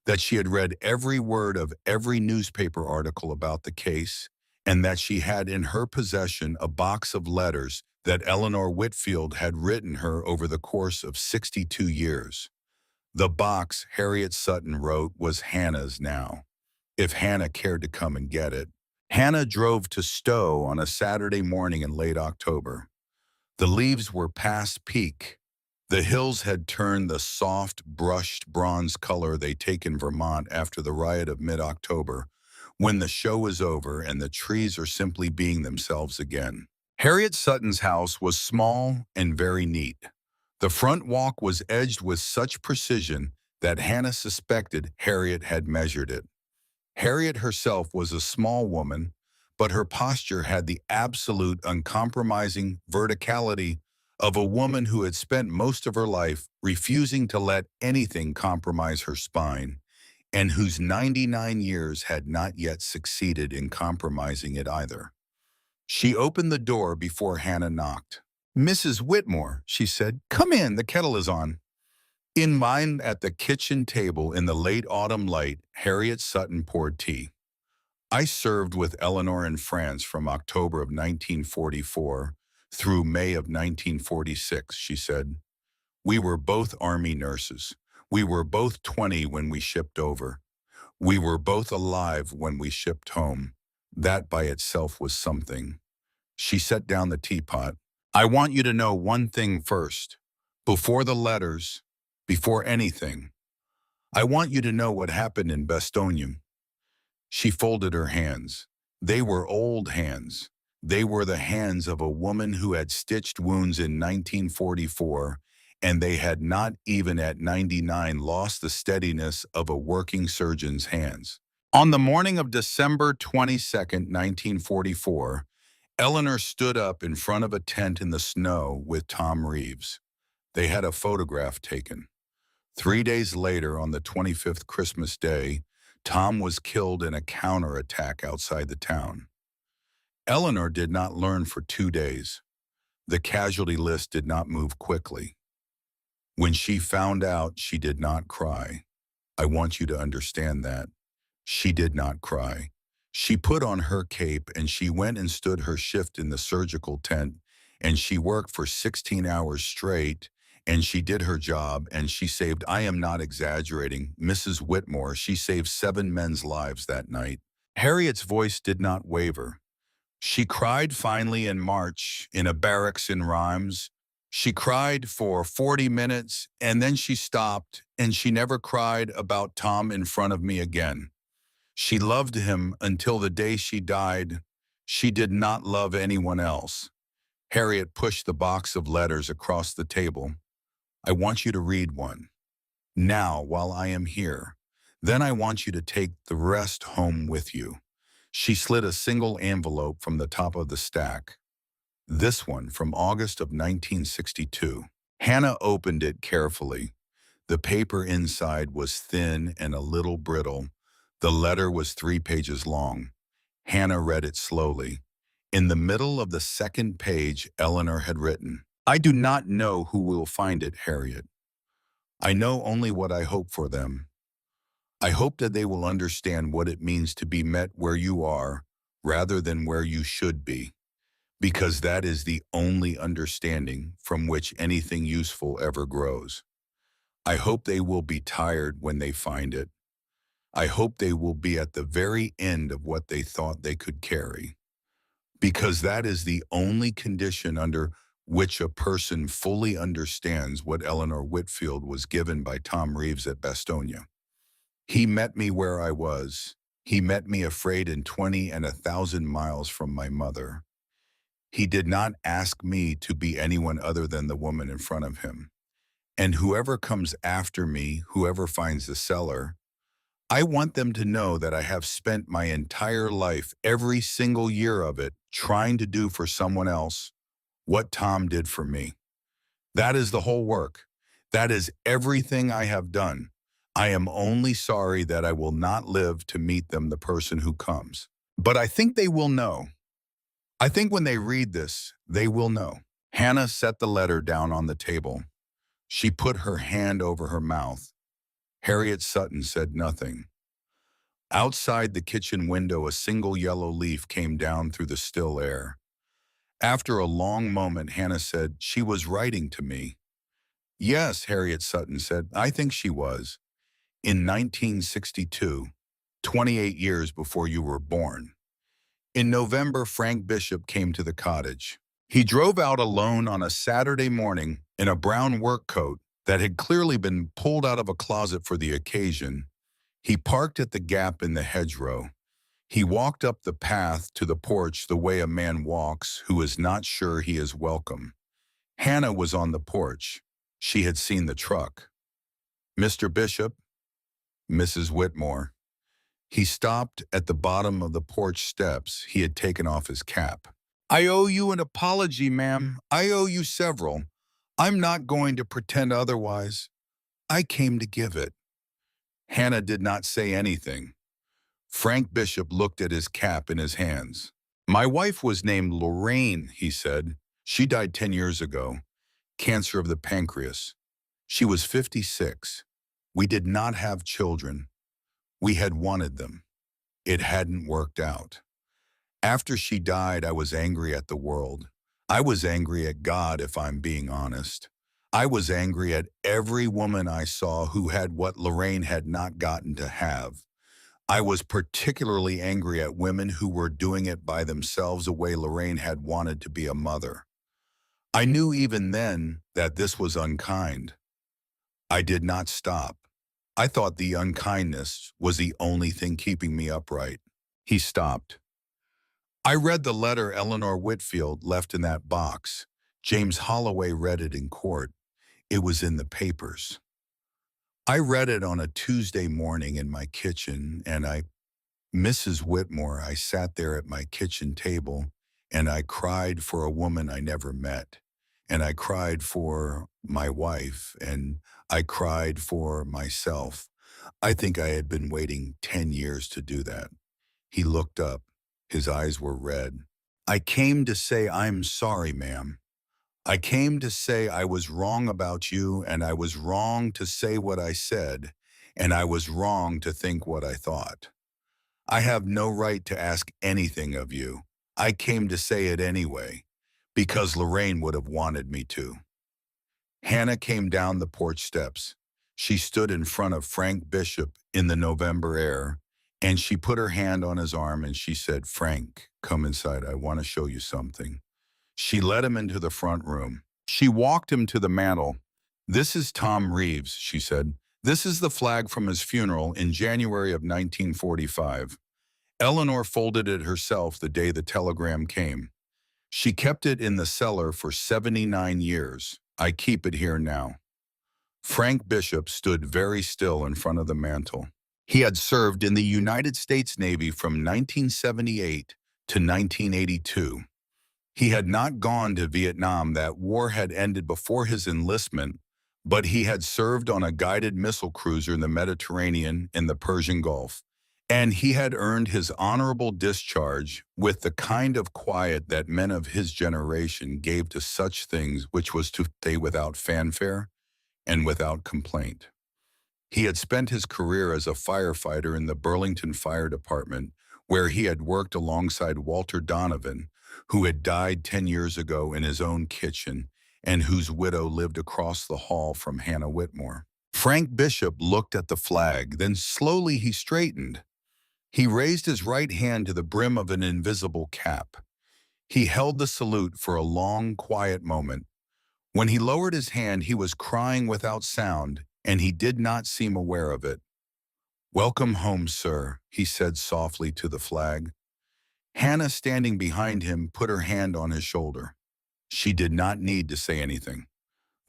that she had read every word of every newspaper article about the case, and that she had in her possession a box of letters that Eleanor Whitfield had written her over the course of 62 years. The box, Harriet Sutton wrote, was Hannah's now, if Hannah cared to come and get it. Hannah drove to Stowe on a Saturday morning in late October. The leaves were past peak. The hills had turned the soft, brushed bronze color they take in Vermont after the riot of mid-October, when the show is over and the trees are simply being themselves again. Harriet Sutton's house was small and very neat. The front walk was edged with such precision that Hannah suspected Harriet had measured it. Harriet herself was a small woman, but her posture had the absolute uncompromising verticality of a woman who had spent most of her life refusing to let anything compromise her spine, and whose 99 years had not yet succeeded in compromising it either. She opened the door before Hannah knocked. "Mrs. Whitmore," she said, "come in, the kettle is on." In mine at the kitchen table in the late autumn light, Harriet Sutton poured tea. "I served with Eleanor in France from October of 1944 through May of 1946, she said. "We were both Army nurses. We were both 20 when we shipped over. We were both alive when we shipped home. That by itself was something." She set down the teapot. "I want you to know one thing first. Before the letters, before anything, I want you to know what happened in Bastogne." She folded her hands. They were old hands. They were the hands of a woman who had stitched wounds in 1944, and they had not even at 99 lost the steadiness of a working surgeon's hands. On the morning of December 22nd, 1944, Eleanor stood up in front of a tent in the snow with Tom Reeves. They had a photograph taken. 3 days later, on the 25th Christmas Day, Tom was killed in a counterattack outside the town. Eleanor did not learn for 2 days. The casualty list did not move quickly. When she found out, she did not cry. I want you to understand that. She did not cry. She put on her cape and she went and stood her shift in the surgical tent, and she worked for 16 hours straight, and she did her job, and she saved, I am not exaggerating, Mrs. Whitmore, she saved 7 men's lives that night. Harriet's voice did not waver. She cried finally in March in a barracks in Rheims. She cried for 40 minutes, and then she stopped, and she never cried about Tom in front of me again. She loved him until the day she died. She did not love anyone else. Harriet pushed the box of letters across the table. "I want you to read one. Now, while I am here. Then I want you to take the rest home with you." She slid a single envelope from the top of the stack. This one from August of 1962. Hannah opened it carefully. The paper inside was thin and a little brittle. The letter was 3 pages long. Hannah read it slowly. In the middle of the second page, Eleanor had written, "I do not know who will find it, Harriet. I know only what I hope for them. I hope that they will understand what it means to be met where you are rather than where you should be, because that is the only understanding from which anything useful ever grows. I hope they will be tired when they find it. I hope they will be at the very end of what they thought they could carry, because that is the only condition under which a person fully understands what Eleanor Whitfield was given by Tom Reeves at Bastonia. He met me where I was. He met me afraid and 20 and 1,000 miles from my mother. He did not ask me to be anyone other than the woman in front of him. And whoever comes after me, whoever finds the cellar, I want them to know that I have spent my entire life, every single year of it, trying to do for someone else what Tom did for me. That is the whole work. That is everything I have done. I am only sorry that I will not live to meet them, the person who comes. But I think they will know. I think when they read this, they will know. Hannah set the letter down on the table. She put her hand over her mouth. Harriet Sutton said nothing. Outside the kitchen window, a single yellow leaf came down through the still air. After a long moment, Hannah said, "She was writing to me." "Yes," Harriet Sutton said, "I think she was. In 1962, 28 years before you were born." In November, Frank Bishop came to the cottage. He drove out alone on a Saturday morning in a brown work coat that had clearly been pulled out of a closet for the occasion. He parked at the gap in the hedgerow. He walked up the path to the porch the way a man walks who is not sure he is welcome. Hannah was on the porch. She had seen the truck. "Mr. Bishop?" "Mrs. Whitmore." He stopped at the bottom of the porch steps. He had taken off his cap. "I owe you an apology, ma'am. I owe you several. I'm not going to pretend otherwise. I came to give it." Hannah did not say anything. Frank Bishop looked at his cap in his hands. "My wife was named Lorraine," he said. "She died 10 years ago. Cancer of the pancreas. She was 56. We did not have children. We had wanted them. It hadn't worked out. After she died, I was angry at the world. I was angry at God, if I'm being honest. I was angry at every woman I saw who had what Lorraine had not gotten to have. I was particularly angry at women who were doing it by themselves the way Lorraine had wanted to be a mother. I knew even then that this was unkind. I did not stop. I thought the unkindness was the only thing keeping me upright." He stopped. "I read the letter Eleanor Whitfield left in that box. James Holloway read it in court. It was in the papers. I read it on a Tuesday morning in my kitchen, and Mrs. Whitmore, I sat there at my kitchen table, and I cried for a woman I never met, and I cried for my wife, and I cried for myself. I think I had been waiting 10 years to do that." He looked up. His eyes were red. "I came to say I'm sorry, ma'am. I came to say I was wrong about you, and I was wrong to say what I said, and I was wrong to think what I thought. I have no right to ask anything of you. I came to say it anyway, because Lorraine would have wanted me to." Hannah came down the porch steps. She stood in front of Frank Bishop in the November air, and she put her hand on his arm and she said, "Frank, come inside. I want to show you something." She led him into the front room. She walked him to the mantel. "This is Tom Reeves," she said. "This is the flag from his funeral in January of 1945. Eleanor folded it herself the day the telegram came. She kept it in the cellar for 79 years. I keep it here now." Frank Bishop stood very still in front of the mantel. He had served in the United States Navy from 1978 to 1982. He had not gone to Vietnam. That war had ended before his enlistment, but he had served on a guided missile cruiser in the Mediterranean and the Persian Gulf. And he had earned his honorable discharge with the kind of quiet that men of his generation gave to such things, which was to stay without fanfare and without complaint. He had spent his career as a firefighter in the Burlington Fire Department, where he had worked alongside Walter Donovan, who had died 10 years ago in his own kitchen and whose widow lived across the hall from Hannah Whitmore. Frank Bishop looked at the flag, then slowly he straightened. He raised his right hand to the brim of an invisible cap. He held the salute for a long, quiet moment. When he lowered his hand, he was crying without sound, and he did not seem aware of it. "Welcome home, sir," he said softly to the flag. Hannah, standing behind him, put her hand on his shoulder. She did not need to say anything.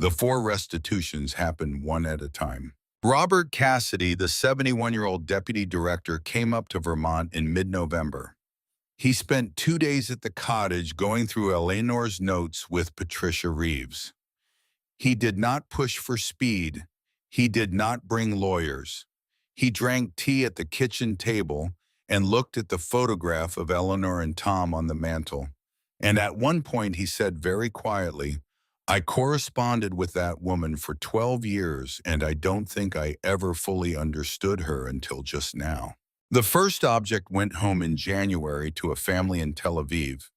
The 4 restitutions happened one at a time. Robert Cassidy, the 71-year-old deputy director, came up to Vermont in mid-November. He spent 2 days at the cottage going through Eleanor's notes with Patricia Reeves. He did not push for speed. He did not bring lawyers. He drank tea at the kitchen table and looked at the photograph of Eleanor and Tom on the mantel. And at one point he said very quietly, "I corresponded with that woman for 12 years, and I don't think I ever fully understood her until just now." The first object went home in January to a family in Tel Aviv.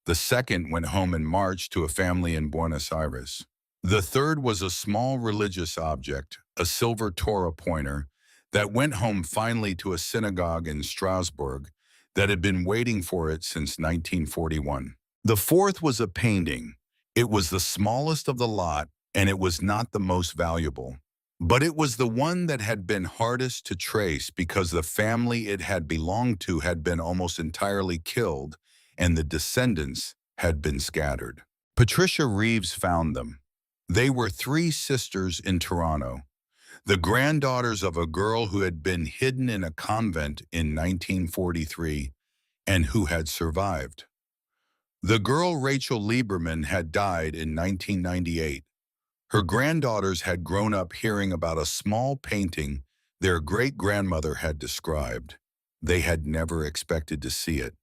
The second went home in March to a family in Buenos Aires. The third was a small religious object, a silver Torah pointer, that went home finally to a synagogue in Strasbourg that had been waiting for it since 1941. The fourth was a painting. It was the smallest of the lot, and it was not the most valuable. But it was the one that had been hardest to trace because the family it had belonged to had been almost entirely killed, and the descendants had been scattered. Patricia Reeves found them. They were 3 sisters in Toronto, the granddaughters of a girl who had been hidden in a convent in 1943 and who had survived. The girl Rachel Lieberman had died in 1998. Her granddaughters had grown up hearing about a small painting their great-grandmother had described. They had never expected to see it.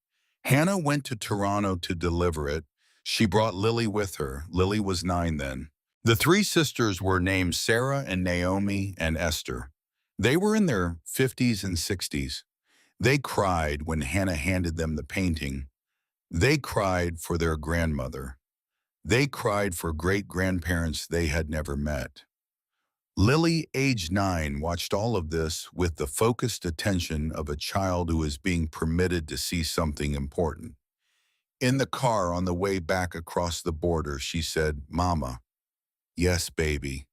Hannah went to Toronto to deliver it. She brought Lily with her. Lily was 9 then. The 3 sisters were named Sarah and Naomi and Esther. They were in their 50s and 60s. They cried when Hannah handed them the painting. They cried for their grandmother. They cried for great-grandparents they had never met. Lily, age 9, watched all of this with the focused attention of a child who is being permitted to see something important. In the car on the way back across the border, she said, "Mama, yes, baby,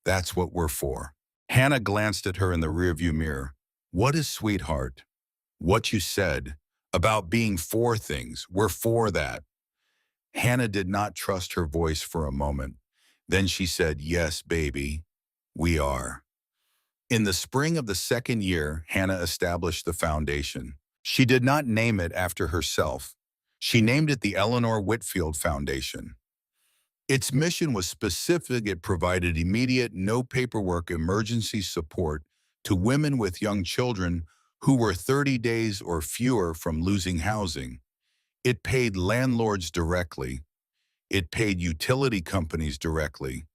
that's what we're for." Hannah glanced at her in the rearview mirror. "What is sweetheart?" "What you said about being for things. We're for that." Hannah did not trust her voice for a moment. Then she said, "Yes, baby, we are." In the spring of the second year, Hannah established the foundation. She did not name it after herself. She named it the Eleanor Whitfield Foundation. Its mission was specific. It provided immediate, no-paperwork emergency support to women with young children who were 30 days or fewer from losing housing. It paid landlords directly. It paid utility companies directly.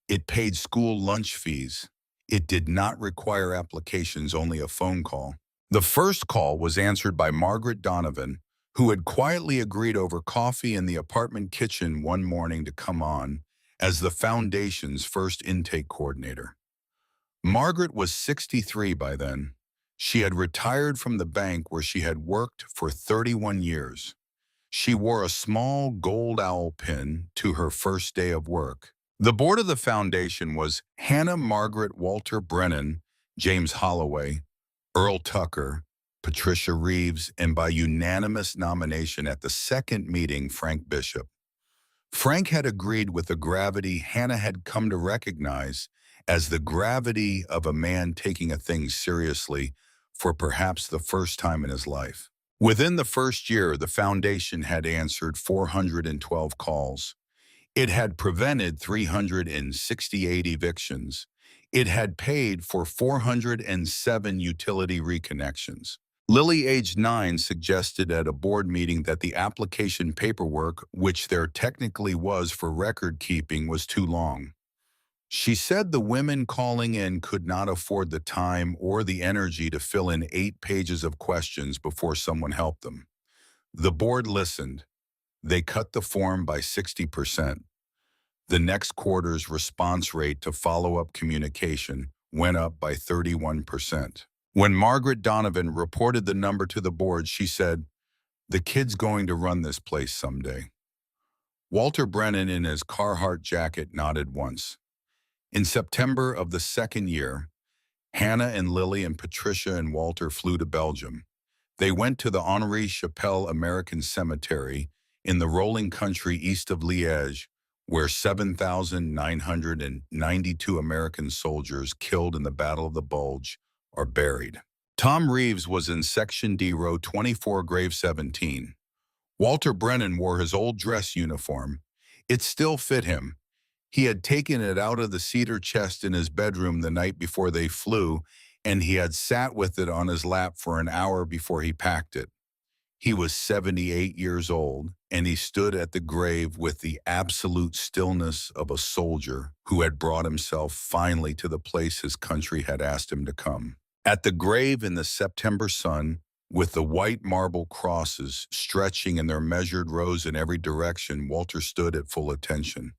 It paid school lunch fees. It did not require applications, only a phone call. The first call was answered by Margaret Donovan, who had quietly agreed over coffee in the apartment kitchen one morning to come on as the foundation's first intake coordinator. Margaret was 63 by then. She had retired from the bank where she had worked for 31 years. She wore a small gold owl pin to her first day of work. The board of the foundation was Hannah Margaret Walter Brennan, James Holloway, Earl Tucker, Patricia Reeves, and by unanimous nomination at the second meeting, Frank Bishop. Frank had agreed with the gravity Hannah had come to recognize as the gravity of a man taking a thing seriously for perhaps the first time in his life. Within the first year, the foundation had answered 412 calls. It had prevented 368 evictions. It had paid for 407 utility reconnections. Lily, aged 9, suggested at a board meeting that the application paperwork, which there technically was for record keeping, was too long. She said the women calling in could not afford the time or the energy to fill in 8 pages of questions before someone helped them. The board listened. They cut the form by 60%. The next quarter's response rate to follow-up communication went up by 31%. When Margaret Donovan reported the number to the board, she said, "The kid's going to run this place someday." Walter Brennan, in his Carhartt jacket, nodded once. In September of the second year, Hannah and Lily and Patricia and Walter flew to Belgium. They went to the Henri Chapelle American Cemetery in the rolling country east of Liège, where 7,992 American soldiers killed in the Battle of the Bulge are buried. Tom Reeves was in Section D, Row 24, Grave 17. Walter Brennan wore his old dress uniform. It still fit him. He had taken it out of the cedar chest in his bedroom the night before they flew, and he had sat with it on his lap for an hour before he packed it. He was 78 years old, and he stood at the grave with the absolute stillness of a soldier who had brought himself finally to the place his country had asked him to come. At the grave in the September sun, with the white marble crosses stretching in their measured rows in every direction, Walter stood at full attention.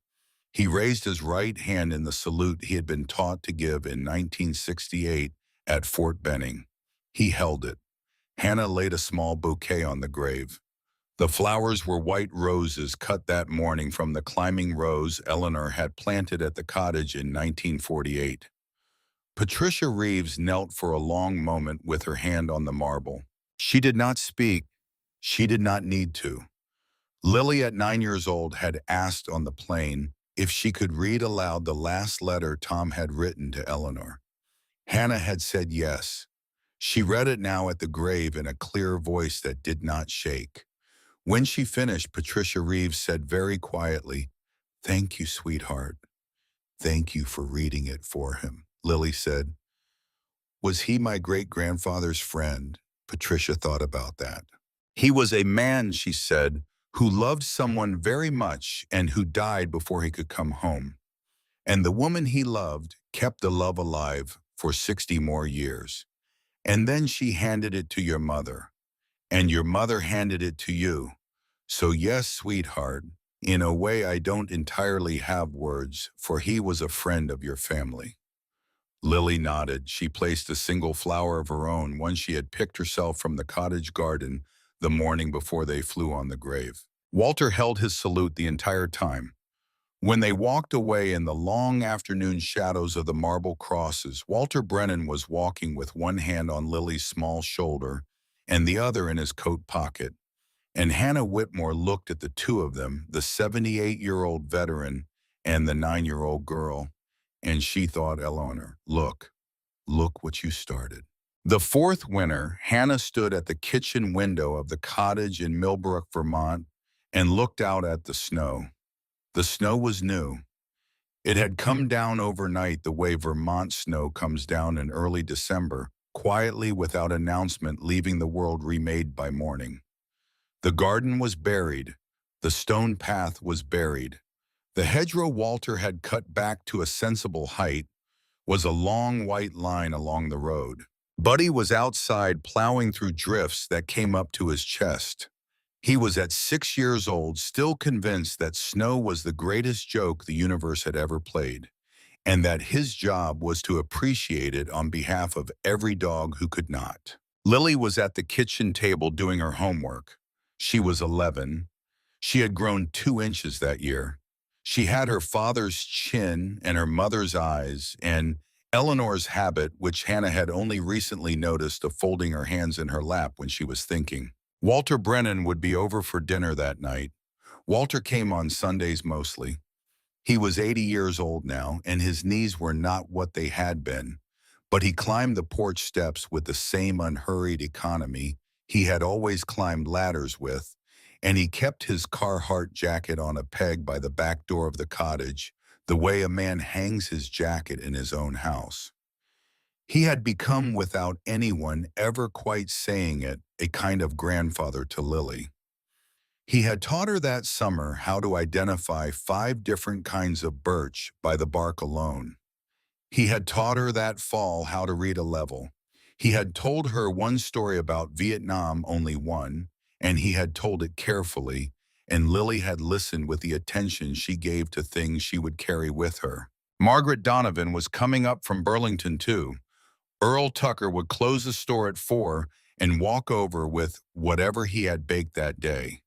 He raised his right hand in the salute he had been taught to give in 1968 at Fort Benning. He held it. Hannah laid a small bouquet on the grave. The flowers were white roses cut that morning from the climbing rose Eleanor had planted at the cottage in 1948. Patricia Reeves knelt for a long moment with her hand on the marble. She did not speak. She did not need to. Lily, at 9 years old, had asked on the plane if she could read aloud the last letter Tom had written to Eleanor. Hannah had said yes. She read it now at the grave in a clear voice that did not shake. When she finished, Patricia Reeves said very quietly, "Thank you, sweetheart. Thank you for reading it for him." Lily said, "Was he my great-grandfather's friend?" Patricia thought about that. "He was a man," she said, "who loved someone very much and who died before he could come home. And the woman he loved kept the love alive for 60 more years. And then she handed it to your mother, and your mother handed it to you. So yes, sweetheart, in a way I don't entirely have words, for he was a friend of your family." Lily nodded. She placed a single flower of her own, one she had picked herself from the cottage garden the morning before they flew on the grave. Walter held his salute the entire time. When they walked away in the long afternoon shadows of the marble crosses, Walter Brennan was walking with one hand on Lily's small shoulder and the other in his coat pocket. And Hannah Whitmore looked at the two of them, the 78-year-old veteran and the 9-year-old girl, and she thought, "Eleanor, look what you started." The fourth winter, Hannah stood at the kitchen window of the cottage in Millbrook, Vermont, and looked out at the snow. The snow was new. It had come down overnight the way Vermont snow comes down in early December, quietly without announcement, leaving the world remade by morning. The garden was buried. The stone path was buried. The hedgerow Walter had cut back to a sensible height was a long white line along the road. Buddy was outside plowing through drifts that came up to his chest. He was at 6 years old, still convinced that snow was the greatest joke the universe had ever played, and that his job was to appreciate it on behalf of every dog who could not. Lily was at the kitchen table doing her homework. She was 11. She had grown 2 inches that year. She had her father's chin and her mother's eyes, and Eleanor's habit, which Hannah had only recently noticed, of folding her hands in her lap when she was thinking. Walter Brennan would be over for dinner that night. Walter came on Sundays mostly. He was 80 years old now, and his knees were not what they had been, but he climbed the porch steps with the same unhurried economy he had always climbed ladders with, and he kept his Carhartt jacket on a peg by the back door of the cottage, the way a man hangs his jacket in his own house. He had become, without anyone ever quite saying it, a kind of grandfather to Lily. He had taught her that summer how to identify 5 different kinds of birch by the bark alone. He had taught her that fall how to read a level. He had told her one story about Vietnam, only one, and he had told it carefully, and Lily had listened with the attention she gave to things she would carry with her. Margaret Donovan was coming up from Burlington too. Earl Tucker would close the store at 4 and walk over with whatever he had baked that day.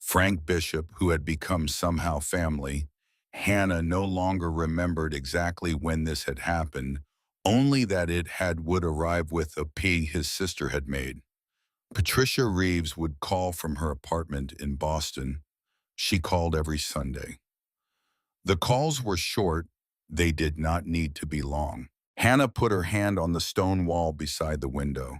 Frank Bishop, who had become somehow family. Hannah no longer remembered exactly when this had happened, only that would arrive with a pea his sister had made. Patricia Reeves would call from her apartment in Boston. She called every Sunday. The calls were short. They did not need to be long. Hannah put her hand on the stone wall beside the window.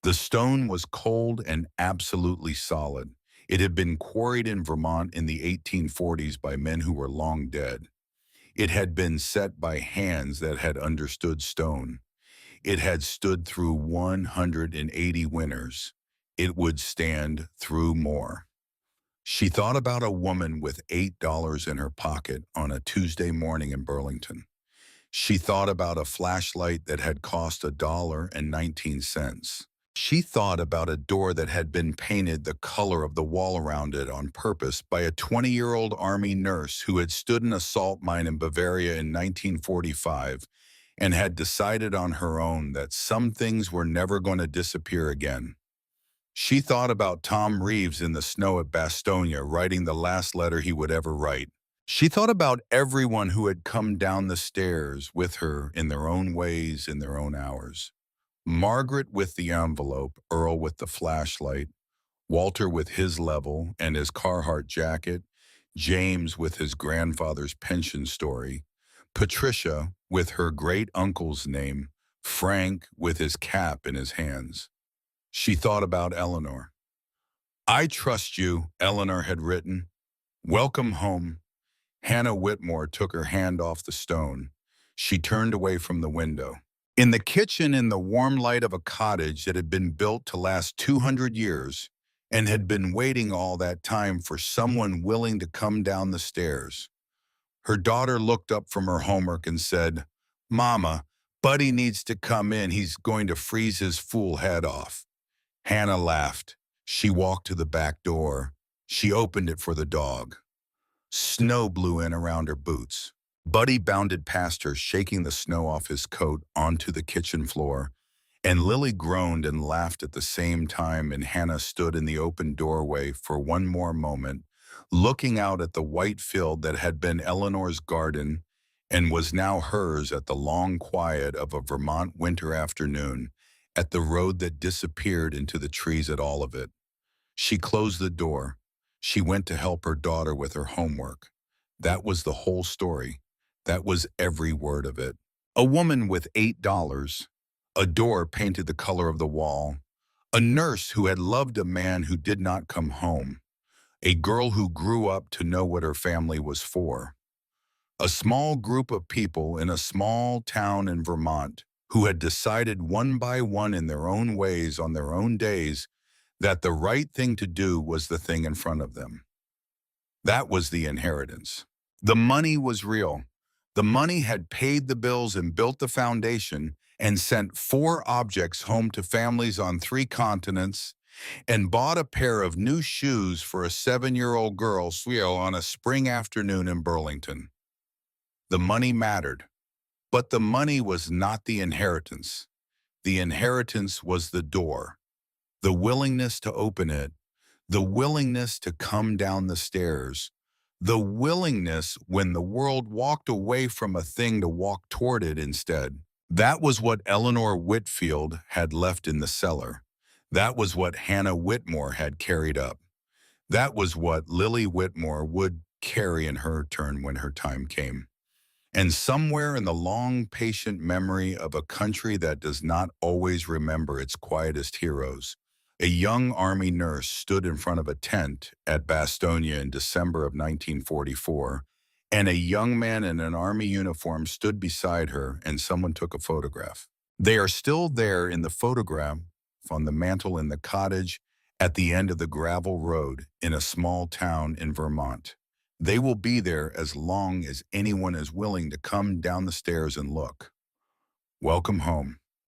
The stone was cold and absolutely solid. It had been quarried in Vermont in the 1840s by men who were long dead. It had been set by hands that had understood stone. It had stood through 180 winters. It would stand through more. She thought about a woman with $8 in her pocket on a Tuesday morning in Burlington. She thought about a flashlight that had cost $1.19. She thought about a door that had been painted the color of the wall around it on purpose by a 20-year-old Army nurse who had stood in a salt mine in Bavaria in 1945 and had decided on her own that some things were never going to disappear again. She thought about Tom Reeves in the snow at Bastonia writing the last letter he would ever write. She thought about everyone who had come down the stairs with her in their own ways, in their own hours. Margaret with the envelope, Earl with the flashlight, Walter with his level and his Carhartt jacket, James with his grandfather's pension story, Patricia with her great-uncle's name, Frank with his cap in his hands. She thought about Eleanor. "I trust you," Eleanor had written. "Welcome home." Hannah Whitmore took her hand off the stone. She turned away from the window. In the kitchen, in the warm light of a cottage that had been built to last 200 years and had been waiting all that time for someone willing to come down the stairs, her daughter looked up from her homework and said, "Mama, Buddy needs to come in. He's going to freeze his fool head off." Hannah laughed. She walked to the back door. She opened it for the dog. Snow blew in around her boots. Buddy bounded past her, shaking the snow off his coat onto the kitchen floor, and Lily groaned and laughed at the same time, and Hannah stood in the open doorway for one more moment, looking out at the white field that had been Eleanor's garden and was now hers at the long quiet of a Vermont winter afternoon, at the road that disappeared into the trees at all of it. She closed the door. She went to help her daughter with her homework. That was the whole story. That was every word of it. A woman with $8, a door painted the color of the wall, a nurse who had loved a man who did not come home, a girl who grew up to know what her family was for, a small group of people in a small town in Vermont who had decided one by one in their own ways on their own days that the right thing to do was the thing in front of them. That was the inheritance. The money was real. The money had paid the bills and built the foundation and sent 4 objects home to families on 3 continents and bought a pair of new shoes for a 7-year-old girl on a spring afternoon in Burlington. The money mattered, but the money was not the inheritance. The inheritance was the door, the willingness to open it, the willingness to come down the stairs, the willingness when the world walked away from a thing to walk toward it instead. That was what Eleanor Whitfield had left in the cellar. That was what Hannah Whitmore had carried up. That was what Lily Whitmore would carry in her turn when her time came. And somewhere in the long, patient memory of a country that does not always remember its quietest heroes, a young Army nurse stood in front of a tent at Bastonia in December of 1944, and a young man in an Army uniform stood beside her, and someone took a photograph. They are still there in the photograph on the mantel in the cottage at the end of the gravel road in a small town in Vermont. They will be there as long as anyone is willing to come down the stairs and look. Welcome home.